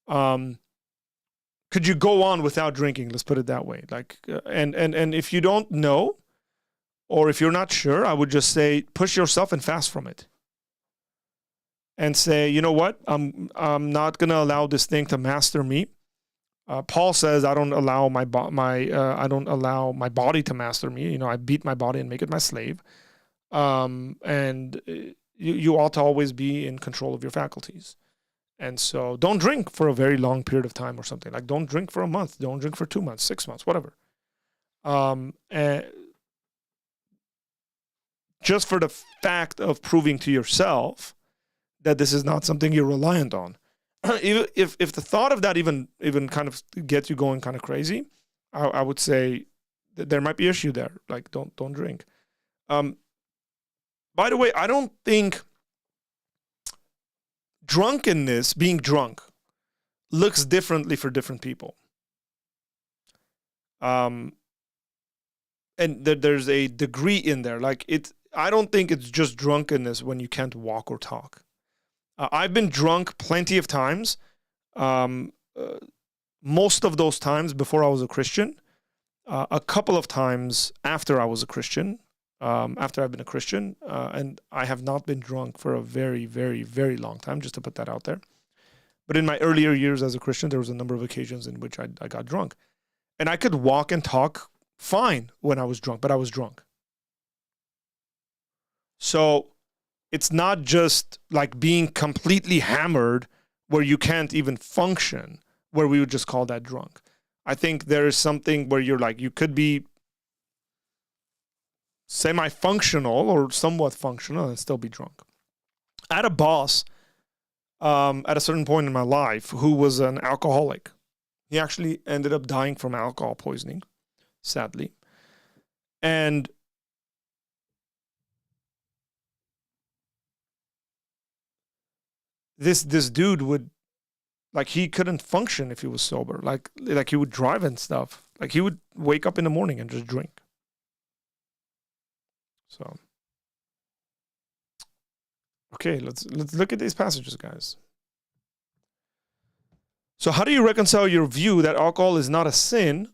A: Could you go on without drinking? Let's put it that way. Like, and if you don't know, or if you're not sure, I would just say push yourself and fast from it. And say, you know what? I'm not gonna allow this thing to master me. Paul says, I don't allow my body to master me. You know, I beat my body and make it my slave. And you ought to always be in control of your faculties. And so don't drink for a very long period of time or something. Like, don't drink for a month. Don't drink for 2 months, 6 months, whatever. And just for the fact of proving to yourself that this is not something you're reliant on. If the thought of that even kind of gets you going kind of crazy, I would say that there might be issue there. Like, don't drink. By the way, I don't think drunkenness, being drunk, looks differently for different people. And there's a degree in there. Like, I don't think it's just drunkenness when you can't walk or talk. I've been drunk plenty of times. Most of those times before I was a Christian. A couple of times after I was a Christian. After I've been a Christian. And I have not been drunk for a very, very, very long time, just to put that out there. But in my earlier years as a Christian, there was a number of occasions in which I got drunk. And I could walk and talk fine when I was drunk, but I was drunk. So it's not just like being completely hammered where you can't even function, where we would just call that drunk. I think there is something where you're like, you could be semi-functional or somewhat functional and still be drunk. I had a boss at a certain point in my life who was an alcoholic. He actually ended up dying from alcohol poisoning, sadly. And this dude would, like, he couldn't function if he was sober. Like he would drive and stuff. Like, he would wake up in the morning and just drink. So, okay, let's look at these passages, guys. So how do you reconcile your view that alcohol is not a sin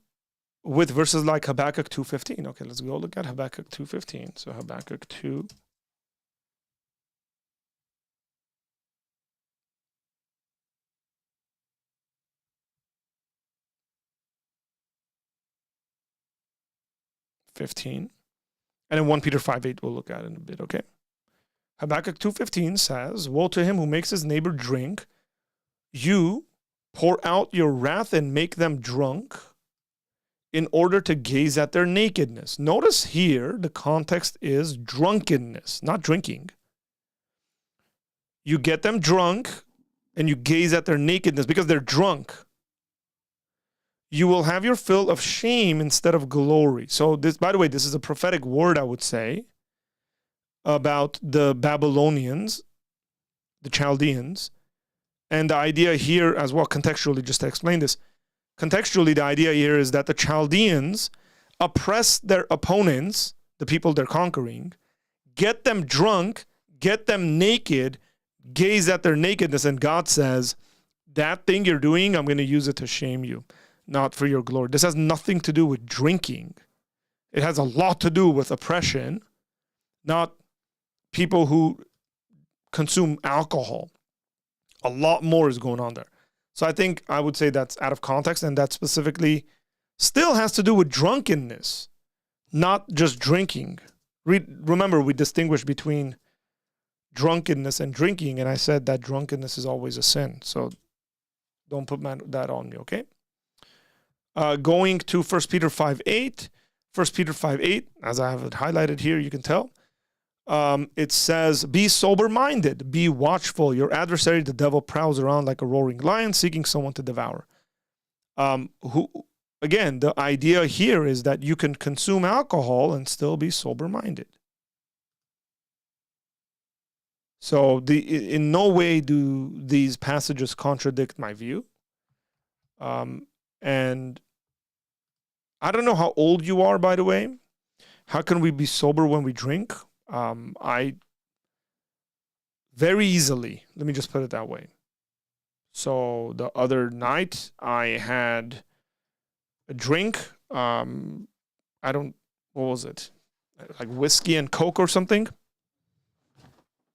A: with verses like Habakkuk 2:15? Okay, let's go look at Habakkuk 2:15. So Habakkuk 2. And then 1 Peter 5:8 we'll look at in a bit, okay? Habakkuk 2:15 says, woe to him who makes his neighbor drink. You pour out your wrath and make them drunk in order to gaze at their nakedness. Notice here the context is drunkenness, not drinking. You get them drunk and you gaze at their nakedness because they're drunk. You will have your fill of shame instead of glory. So this, by the way, this is a prophetic word, I would say, about the Babylonians, the Chaldeans. And the idea here as well, contextually, just to explain this, contextually, the idea here is that the Chaldeans oppress their opponents, the people they're conquering, get them drunk, get them naked, gaze at their nakedness, and God says, that thing you're doing, I'm going to use it to shame you, not for your glory. This has nothing to do with drinking. It has a lot to do with oppression, not people who consume alcohol. A lot more is going on there. So I think I would say that's out of context, and that specifically still has to do with drunkenness, not just drinking. Remember, we distinguish between drunkenness and drinking, and I said that drunkenness is always a sin. So don't put that on me, okay? Going to 1 Peter 5:8. 1 Peter 5:8, as I have it highlighted here, you can tell. It says, be sober-minded, be watchful. Your adversary, the devil, prowls around like a roaring lion, seeking someone to devour. Again, the idea here is that you can consume alcohol and still be sober-minded. So in no way do these passages contradict my view. And I don't know how old you are, by the way. How can we be sober when we drink? I very easily, let me just put it that way. So the other night I had a drink. What was it? Like whiskey and Coke or something.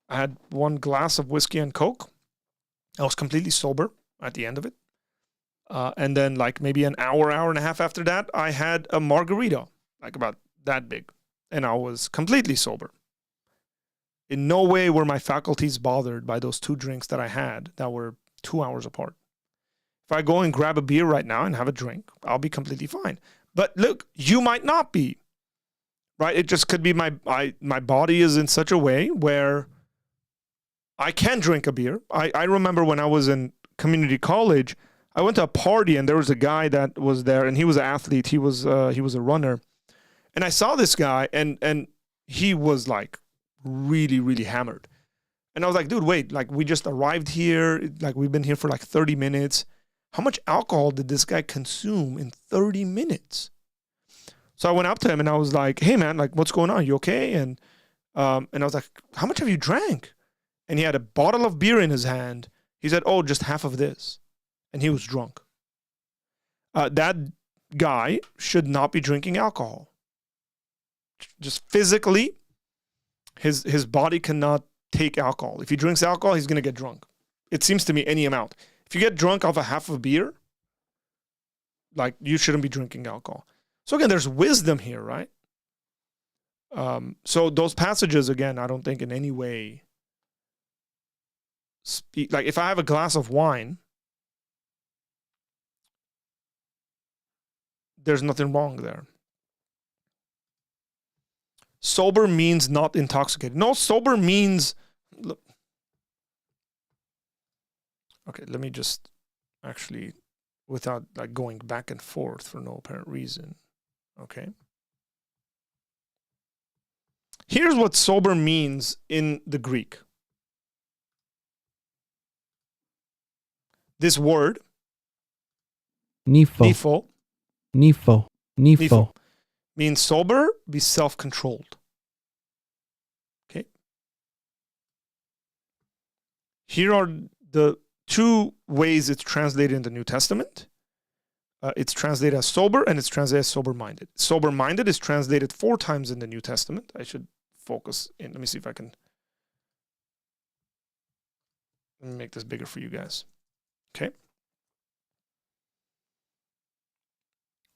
A: I had one glass of whiskey and Coke. I was completely sober at the end of it. And then like maybe an hour and a half after that, I had a margarita, like about that big. And I was completely sober. In no way were my faculties bothered by those two drinks that I had that were 2 hours apart. If I go and grab a beer right now and have a drink, I'll be completely fine. But look, you might not be, right? It just could be my body is in such a way where I can drink a beer. I remember when I was in community college, I went to a party and there was a guy that was there and he was an athlete. He was a runner. And I saw this guy and he was like really, really hammered. And I was like, dude, wait, like we just arrived here. Like we've been here for like 30 minutes. How much alcohol did this guy consume in 30 minutes? So I went up to him and I was like, hey man, like what's going on? You okay? And I was like, how much have you drank? And he had a bottle of beer in his hand. He said, oh, just half of this. And he was drunk. That guy should not be drinking alcohol. Just physically, his body cannot take alcohol. If he drinks alcohol, he's going to get drunk. It seems to me any amount. If you get drunk off a half of beer, like you shouldn't be drinking alcohol. So again, there's wisdom here, right? So those passages, again, I don't think in any way speak. Like if I have a glass of wine, there's nothing wrong there. Sober means not intoxicated. No, sober means... Look. Okay, let me just actually, without like going back and forth for no apparent reason. Okay. Here's what sober means in the Greek. This word,
G: Nifo. Nifo.
A: Means sober, be self-controlled. Okay. Here are the two ways it's translated in the New Testament. It's translated as sober and it's translated as sober-minded. Sober-minded is translated 4 times in the New Testament. I should focus in. Let me see if I can. Let me make this bigger for you guys. Okay.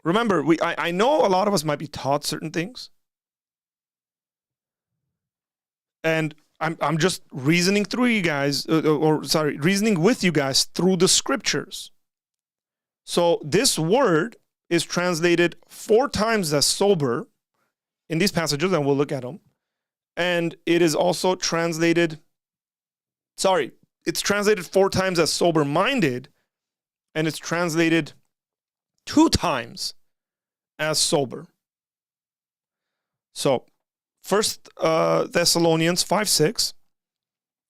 A: Remember, I know a lot of us might be taught certain things. And I'm just reasoning through you guys, reasoning with you guys through the scriptures. So this word is translated 4 times as sober in these passages, and we'll look at them. And it is also translated, it's translated 4 times as sober-minded, and it's translated 2 times as sober. So, 1 Thessalonians 5:6.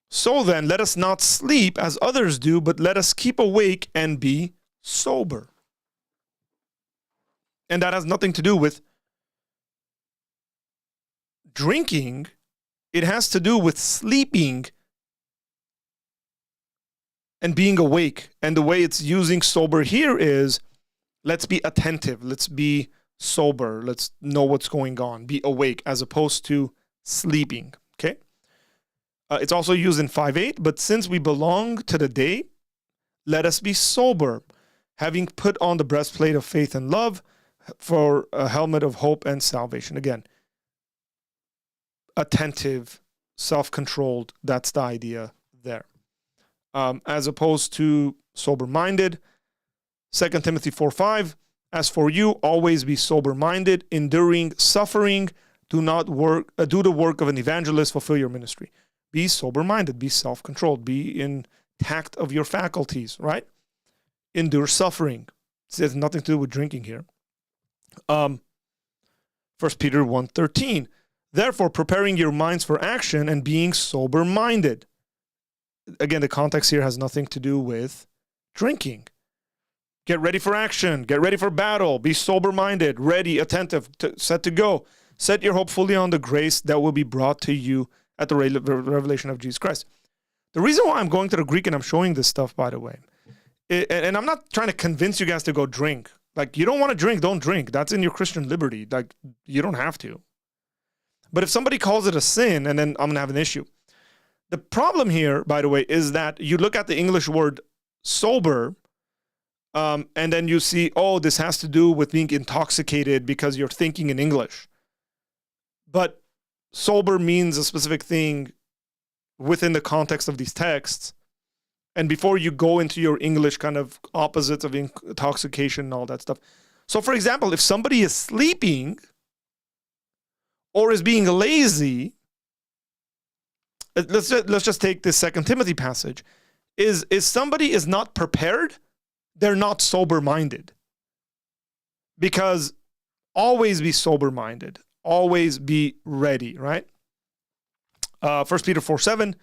A: So then, let us not sleep as others do, but let us keep awake and be sober. And that has nothing to do with drinking. It has to do with sleeping and being awake. And the way it's using sober here is, let's be attentive. Let's be sober. Let's know what's going on. Be awake as opposed to sleeping. Okay. It's also used in 5:8. But since we belong to the day, let us be sober, having put on the breastplate of faith and love, for a helmet of hope and salvation. Again, attentive, self-controlled. That's the idea there. As opposed to sober-minded. 2 Timothy 4:5, as for you, always be sober-minded, enduring suffering, do the work of an evangelist, fulfill your ministry. Be sober-minded, be self-controlled, be in tact of your faculties, right? Endure suffering. It has nothing to do with drinking here. 1 Peter 1:13, therefore preparing your minds for action and being sober-minded. again, the context here has nothing to do with drinking. Get ready for action. Get ready for battle. Be sober-minded, ready, attentive, set to go. Set your hope fully on the grace that will be brought to you at the revelation of Jesus Christ. The reason why I'm going to the Greek and I'm showing this stuff, by the way, and I'm not trying to convince you guys to go drink. Like, you don't want to drink, don't drink. That's in your Christian liberty. Like, you don't have to. But if somebody calls it a sin, and then I'm going to have an issue. The problem here, by the way, is that you look at the English word sober, and then you see, oh, this has to do with being intoxicated because you're thinking in English. But sober means a specific thing within the context of these texts. And before you go into your English kind of opposites of intoxication and all that stuff. So, for example, if somebody is sleeping or is being lazy, let's just take this 2 Timothy passage. Is somebody is not prepared, they're not sober-minded. Because always be sober-minded. Always be ready, right? 1 Peter 4:7.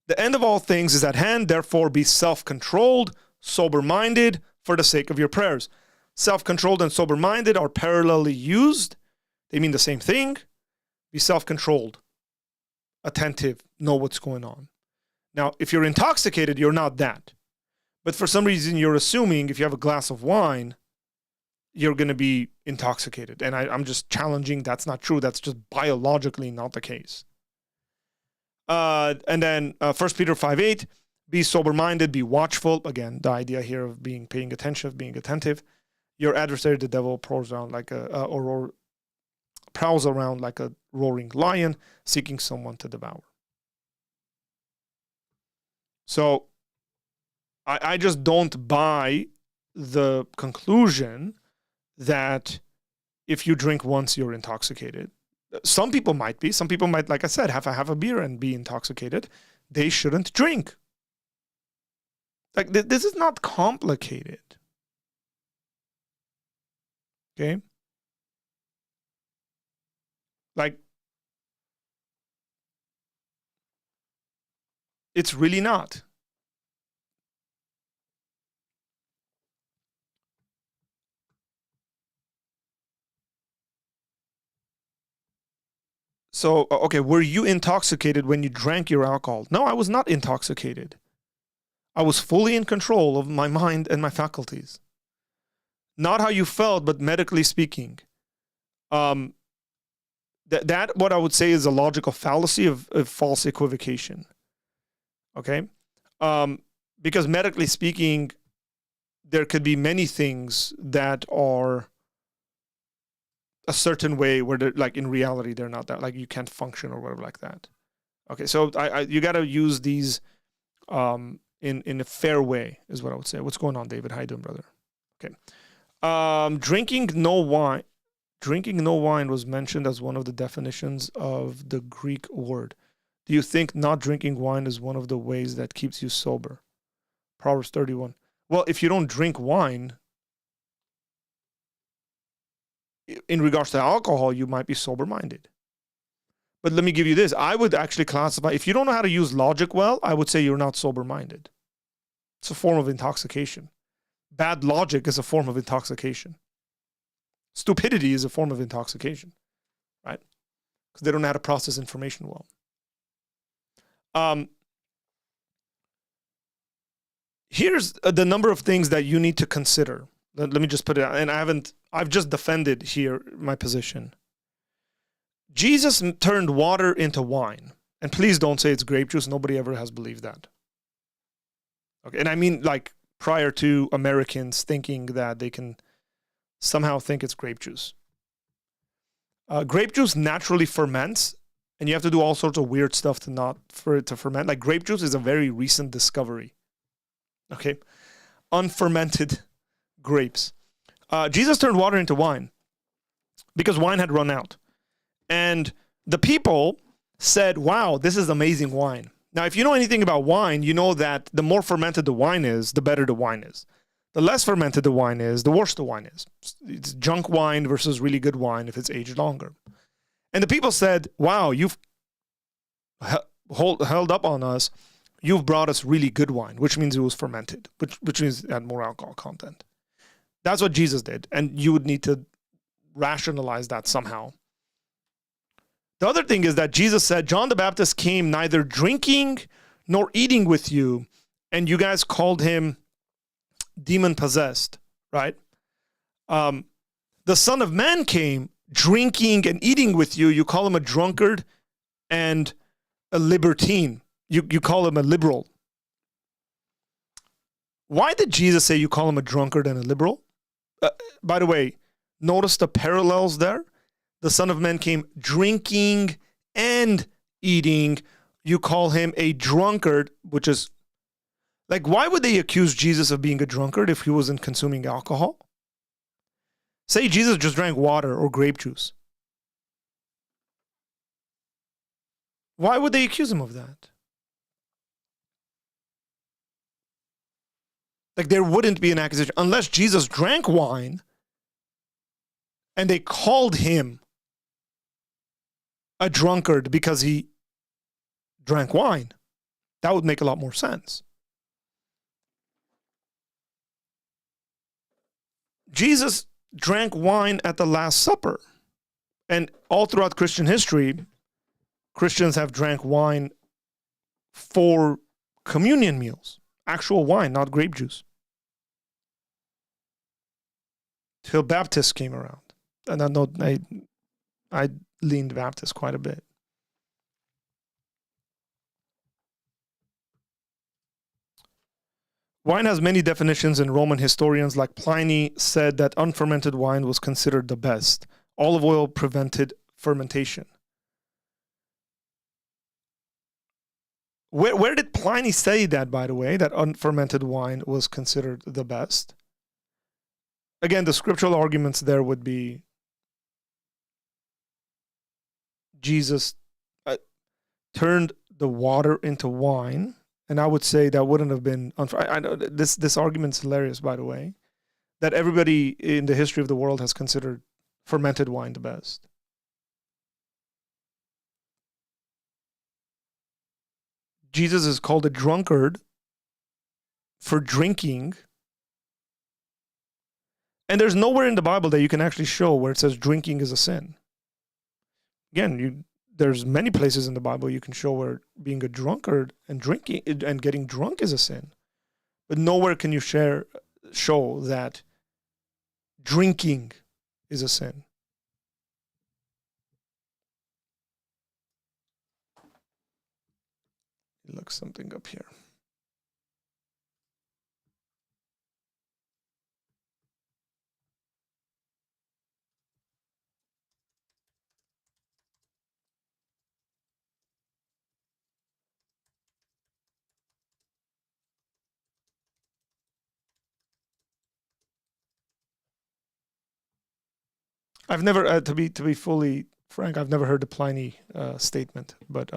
A: The end of all things is at hand, therefore be self-controlled, sober-minded for the sake of your prayers. Self-controlled and sober-minded are parallelly used. They mean the same thing. Be self-controlled, attentive, know what's going on. Now, if you're intoxicated, you're not that. But for some reason, you're assuming if you have a glass of wine, you're going to be intoxicated. And I'm just challenging, that's not true. That's just biologically not the case. And then 1 Peter 5:8, be sober-minded, be watchful. Again, the idea here of paying attention, of being attentive. Your adversary, the devil, prowls around like a roaring lion, seeking someone to devour. So I just don't buy the conclusion that if you drink once, you're intoxicated. Some people might be. Some people might, like I said, have a beer and be intoxicated. They shouldn't drink. Like, this is not complicated. Okay? Like, it's really not. So, okay, were you intoxicated when you drank your alcohol? No, I was not intoxicated. I was fully in control of my mind and my faculties. Not how you felt, but medically speaking. That what I would say is a logical fallacy of false equivocation. Okay? Because medically speaking, there could be many things that are a certain way where they're, like, in reality they're not that, like you can't function or whatever like that. Okay, so you got to use these in a fair way is what I would say. What's going on, David? How you doing, brother? Okay. Drinking no wine was mentioned as one of the definitions of the Greek word. Do you think not drinking wine is one of the ways that keeps you sober? Proverbs 31. Well, if you don't drink wine, in regards to alcohol, you might be sober-minded. But let me give you this. I would actually classify, if you don't know how to use logic well, I would say you're not sober-minded. It's a form of intoxication. Bad logic is a form of intoxication. Stupidity is a form of intoxication, right? Because they don't know how to process information well. Here's the number of things that you need to consider. Let me just put it out. And I've just defended here my position. Jesus turned water into wine. And please don't say it's grape juice. Nobody ever has believed that. Okay, and I mean, like, prior to Americans thinking that they can somehow think it's grape juice. Grape juice naturally ferments, and you have to do all sorts of weird stuff for it to ferment. Like, grape juice is a very recent discovery. Okay, unfermented grapes. Jesus turned water into wine because wine had run out. And the people said, wow, this is amazing wine. Now, if you know anything about wine, you know that the more fermented the wine is, the better the wine is. The less fermented the wine is, the worse the wine is. It's junk wine versus really good wine if it's aged longer. And the people said, wow, you've held up on us. you've brought us really good wine, which means it was fermented, which means it had more alcohol content. That's what Jesus did. And you would need to rationalize that somehow. The other thing is that Jesus said, John the Baptist came neither drinking nor eating with you, and you guys called him demon-possessed, right? The Son of Man came drinking and eating with you. You call him a drunkard and a libertine. You call him a liberal. Why did Jesus say you call him a drunkard and a liberal? By the way, notice the parallels there. The Son of Man came drinking and eating. You call him a drunkard, which is like, why would they accuse Jesus of being a drunkard if he wasn't consuming alcohol? Say Jesus just drank water or grape juice. Why would they accuse him of that? Like, there wouldn't be an accusation unless Jesus drank wine and they called him a drunkard because he drank wine. That would make a lot more sense. Jesus drank wine at the Last Supper. And all throughout Christian history, Christians have drank wine for communion meals. Actual wine, not grape juice. Till Baptists came around. And I know I leaned Baptist quite a bit. Wine has many definitions, and Roman historians like Pliny said that unfermented wine was considered the best. Olive oil prevented fermentation. Where did Pliny say that, by the way, that unfermented wine was considered the best? Again, the scriptural arguments there would be Jesus turned the water into wine. And I would say that wouldn't have been I know this argument's hilarious, by the way, that everybody in the history of the world has considered fermented wine the best. Jesus is called a drunkard for drinking. And there's nowhere in the Bible that you can actually show where it says drinking is a sin. Again, there's many places in the Bible you can show where being a drunkard and drinking and getting drunk is a sin. But nowhere can you show that drinking is a sin. Look something up here. I've never, to be fully frank, I've never heard the Pliny statement, but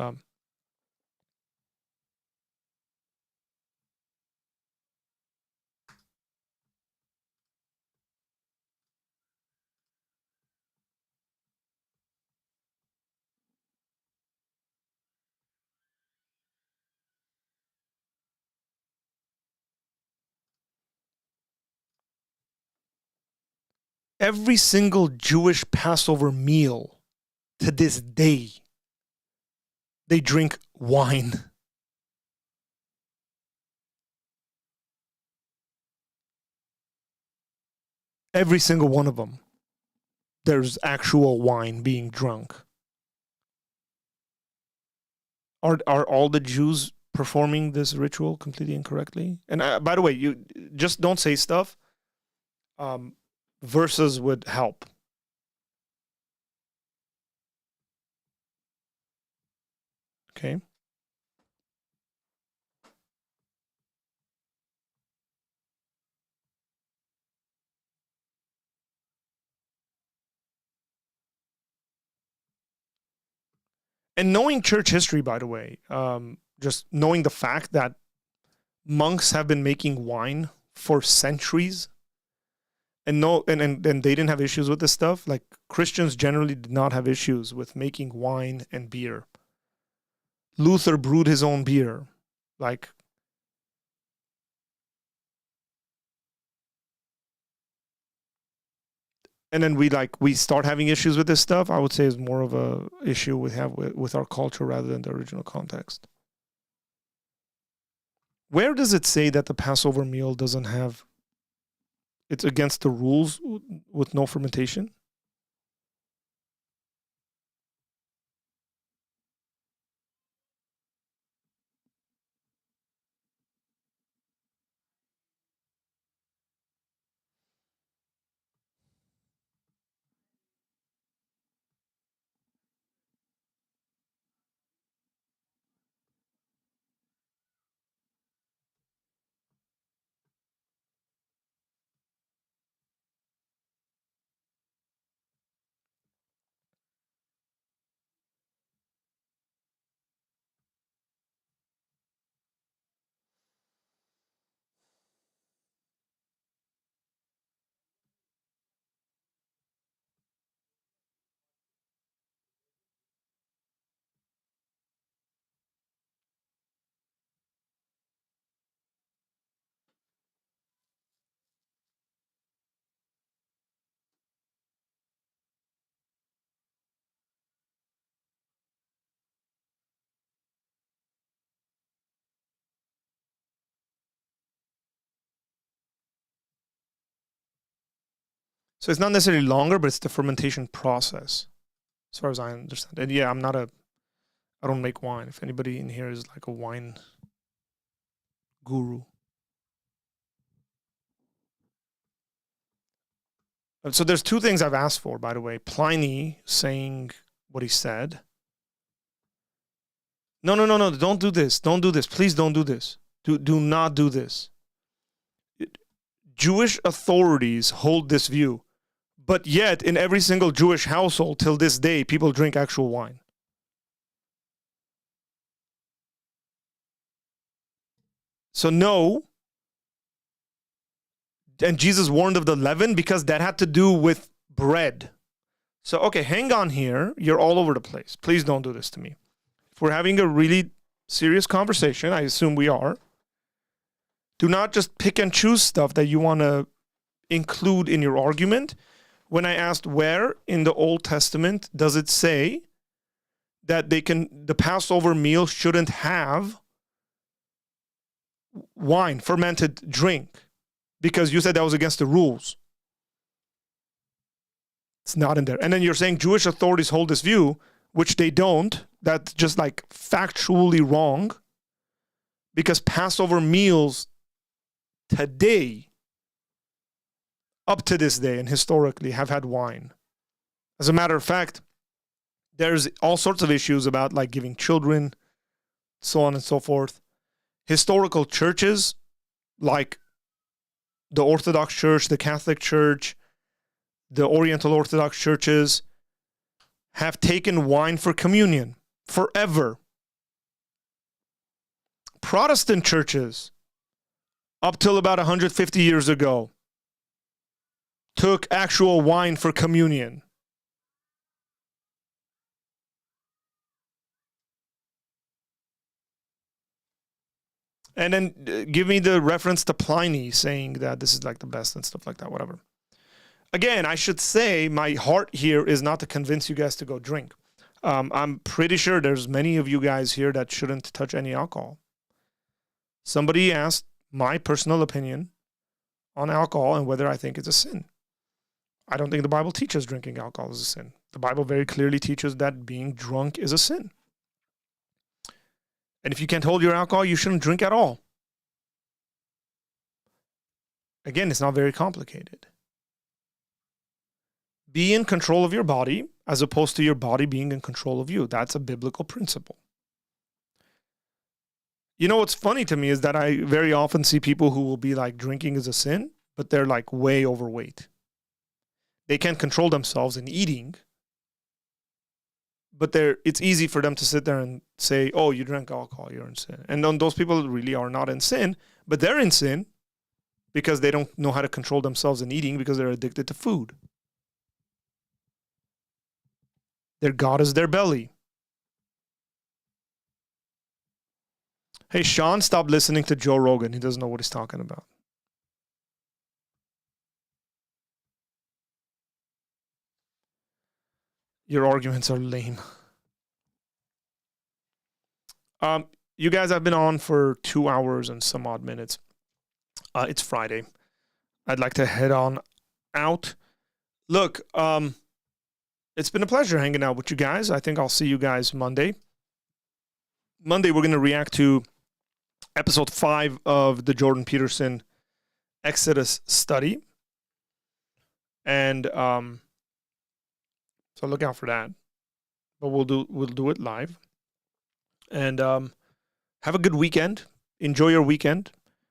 A: every single Jewish Passover meal to this day, they drink wine. Every single one of them, there's actual wine being drunk. Are all the Jews performing this ritual completely incorrectly? And by the way, you just don't say stuff. Verses would help. Okay. And knowing church history, by the way, just knowing the fact that monks have been making wine for centuries, and they didn't have issues with this stuff. Like, Christians generally did not have issues with making wine and beer. Luther brewed his own beer. Like, and then we start having issues with this stuff, I would say is more of a issue we have with our culture rather than the original context. Where does it say that the Passover meal doesn't have, it's against the rules with no fermentation? So it's not necessarily longer, but it's the fermentation process, as far as I understand. And yeah, I don't make wine. If anybody in here is like a wine guru. So there's two things I've asked for, by the way. Pliny saying what he said. No, don't do this. Don't do this. Please don't do this. Do not do this. Jewish authorities hold this view, but yet in every single Jewish household till this day, people drink actual wine. So no. And Jesus warned of the leaven because that had to do with bread. So, okay, hang on here. You're all over the place. Please don't do this to me. If we're having a really serious conversation, I assume we are, do not just pick and choose stuff that you want to include in your argument. When I asked where in the Old Testament does it say that the Passover meal shouldn't have wine, fermented drink, because you said that was against the rules. It's not in there. And then you're saying Jewish authorities hold this view, which they don't. That's just like factually wrong, because Passover meals today, up to this day and historically, have had wine. As a matter of fact, there's all sorts of issues about like giving children, so on and so forth. Historical churches like the Orthodox Church, the Catholic Church, the Oriental Orthodox churches have taken wine for communion forever. Protestant churches, up till about 150 years ago, took actual wine for communion. And then give me the reference to Pliny saying that this is like the best and stuff like that, whatever. Again, I should say my heart here is not to convince you guys to go drink. I'm pretty sure there's many of you guys here that shouldn't touch any alcohol. Somebody asked my personal opinion on alcohol and whether I think it's a sin. I don't think the Bible teaches drinking alcohol is a sin. The Bible very clearly teaches that being drunk is a sin. And if you can't hold your alcohol, you shouldn't drink at all. Again, it's not very complicated. Be in control of your body as opposed to your body being in control of you. That's a biblical principle. You know what's funny to me is that I very often see people who will be like, drinking is a sin, but they're like way overweight. They can't control themselves in eating, but it's easy for them to sit there and say, oh, you drank alcohol, you're in sin. And then those people really are not in sin, but they're in sin because they don't know how to control themselves in eating because they're addicted to food. Their God is their belly. Hey, Sean, stop listening to Joe Rogan. He doesn't know what he's talking about. Your arguments are lame. You guys have been on for 2 hours and some odd minutes. It's Friday. I'd like to head on out. Look, it's been a pleasure hanging out with you guys. I think I'll see you guys Monday. Monday, we're going to react to episode 5 of the Jordan Peterson Exodus study. And so look out for that. But we'll do it live. And have a good weekend. Enjoy your weekend.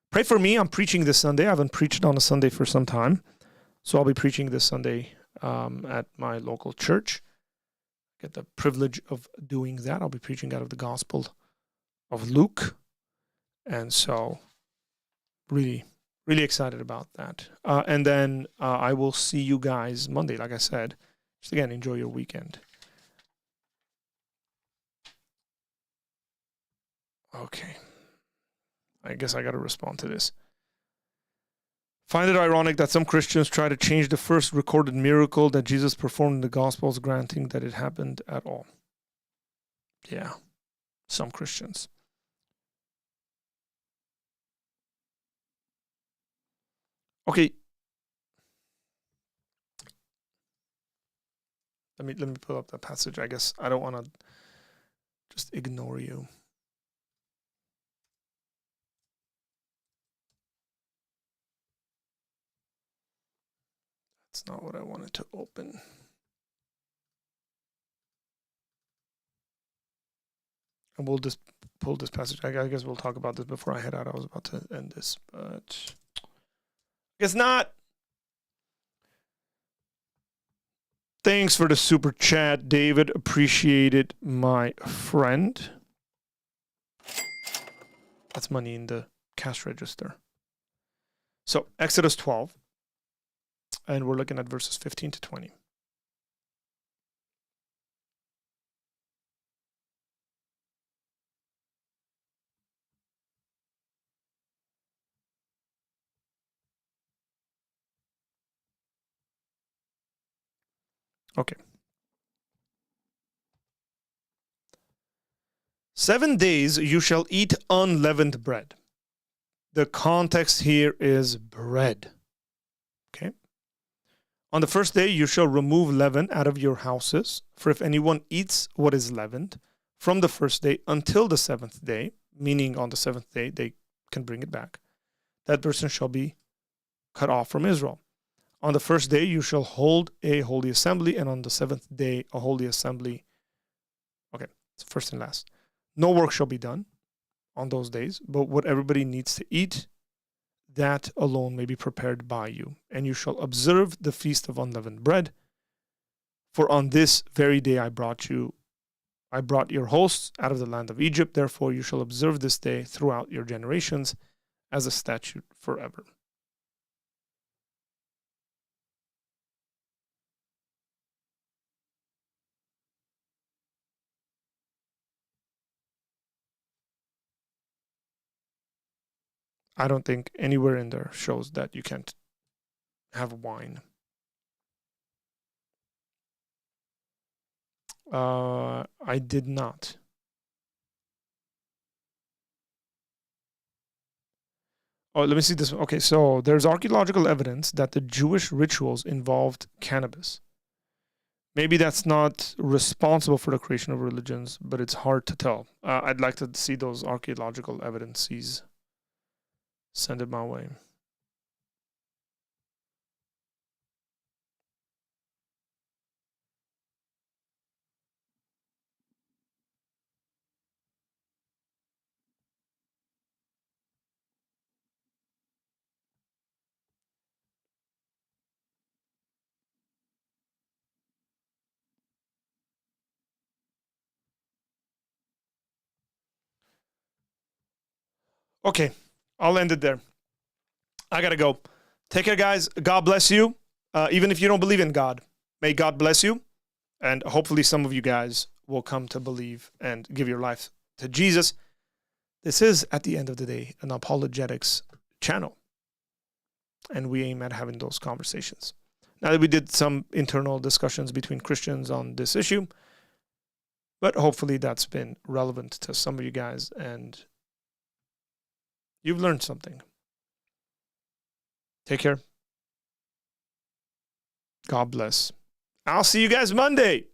A: Pray for me. I'm preaching this Sunday. I haven't preached on a Sunday for some time. So I'll be preaching this Sunday at my local church. Get the privilege of doing that. I'll be preaching out of the Gospel of Luke. And so really, really excited about that. And then I will see you guys Monday, like I said. Just again, enjoy your weekend. Okay. I guess I got to respond to this. Find it ironic that some Christians try to change the first recorded miracle that Jesus performed in the Gospels, granting that it happened at all. Yeah, some Christians. Okay. Let me pull up that passage. I guess I don't want to just ignore you. That's not what I wanted to open. And we'll just pull this passage. I guess we'll talk about this before I head out. I was about to end this, but I guess not. Thanks for the super chat, David. Appreciate it, my friend. That's money in the cash register. So, Exodus 12. And we're looking at verses 15 to 20. Okay. 7 days you shall eat unleavened bread. The context here is bread. Okay. On the first day you shall remove leaven out of your houses, for if anyone eats what is leavened from the first day until the 7th day, meaning on the 7th day they can bring it back, that person shall be cut off from Israel. On the first day you shall hold a holy assembly, and on the 7th day a holy assembly. Okay, it's first and last. No work shall be done on those days, but what everybody needs to eat, that alone may be prepared by you. And you shall observe the feast of unleavened bread. For on this very day I brought your hosts out of the land of Egypt. Therefore you shall observe this day throughout your generations as a statute forever. I don't think anywhere in there shows that you can't have wine. I did not. Oh, let me see this one. Okay, so there's archaeological evidence that the Jewish rituals involved cannabis. Maybe that's not responsible for the creation of religions, but it's hard to tell. I'd like to see those archaeological evidences. Send it my way. Okay, I'll end it there. I gotta go. Take care, guys. God bless you. Even if you don't believe in God, may God bless you. And hopefully some of you guys will come to believe and give your life to Jesus. This is, at the end of the day, an apologetics channel. And we aim at having those conversations. Now that we did some internal discussions between Christians on this issue, but hopefully that's been relevant to some of you guys and you've learned something. Take care. God bless. I'll see you guys Monday.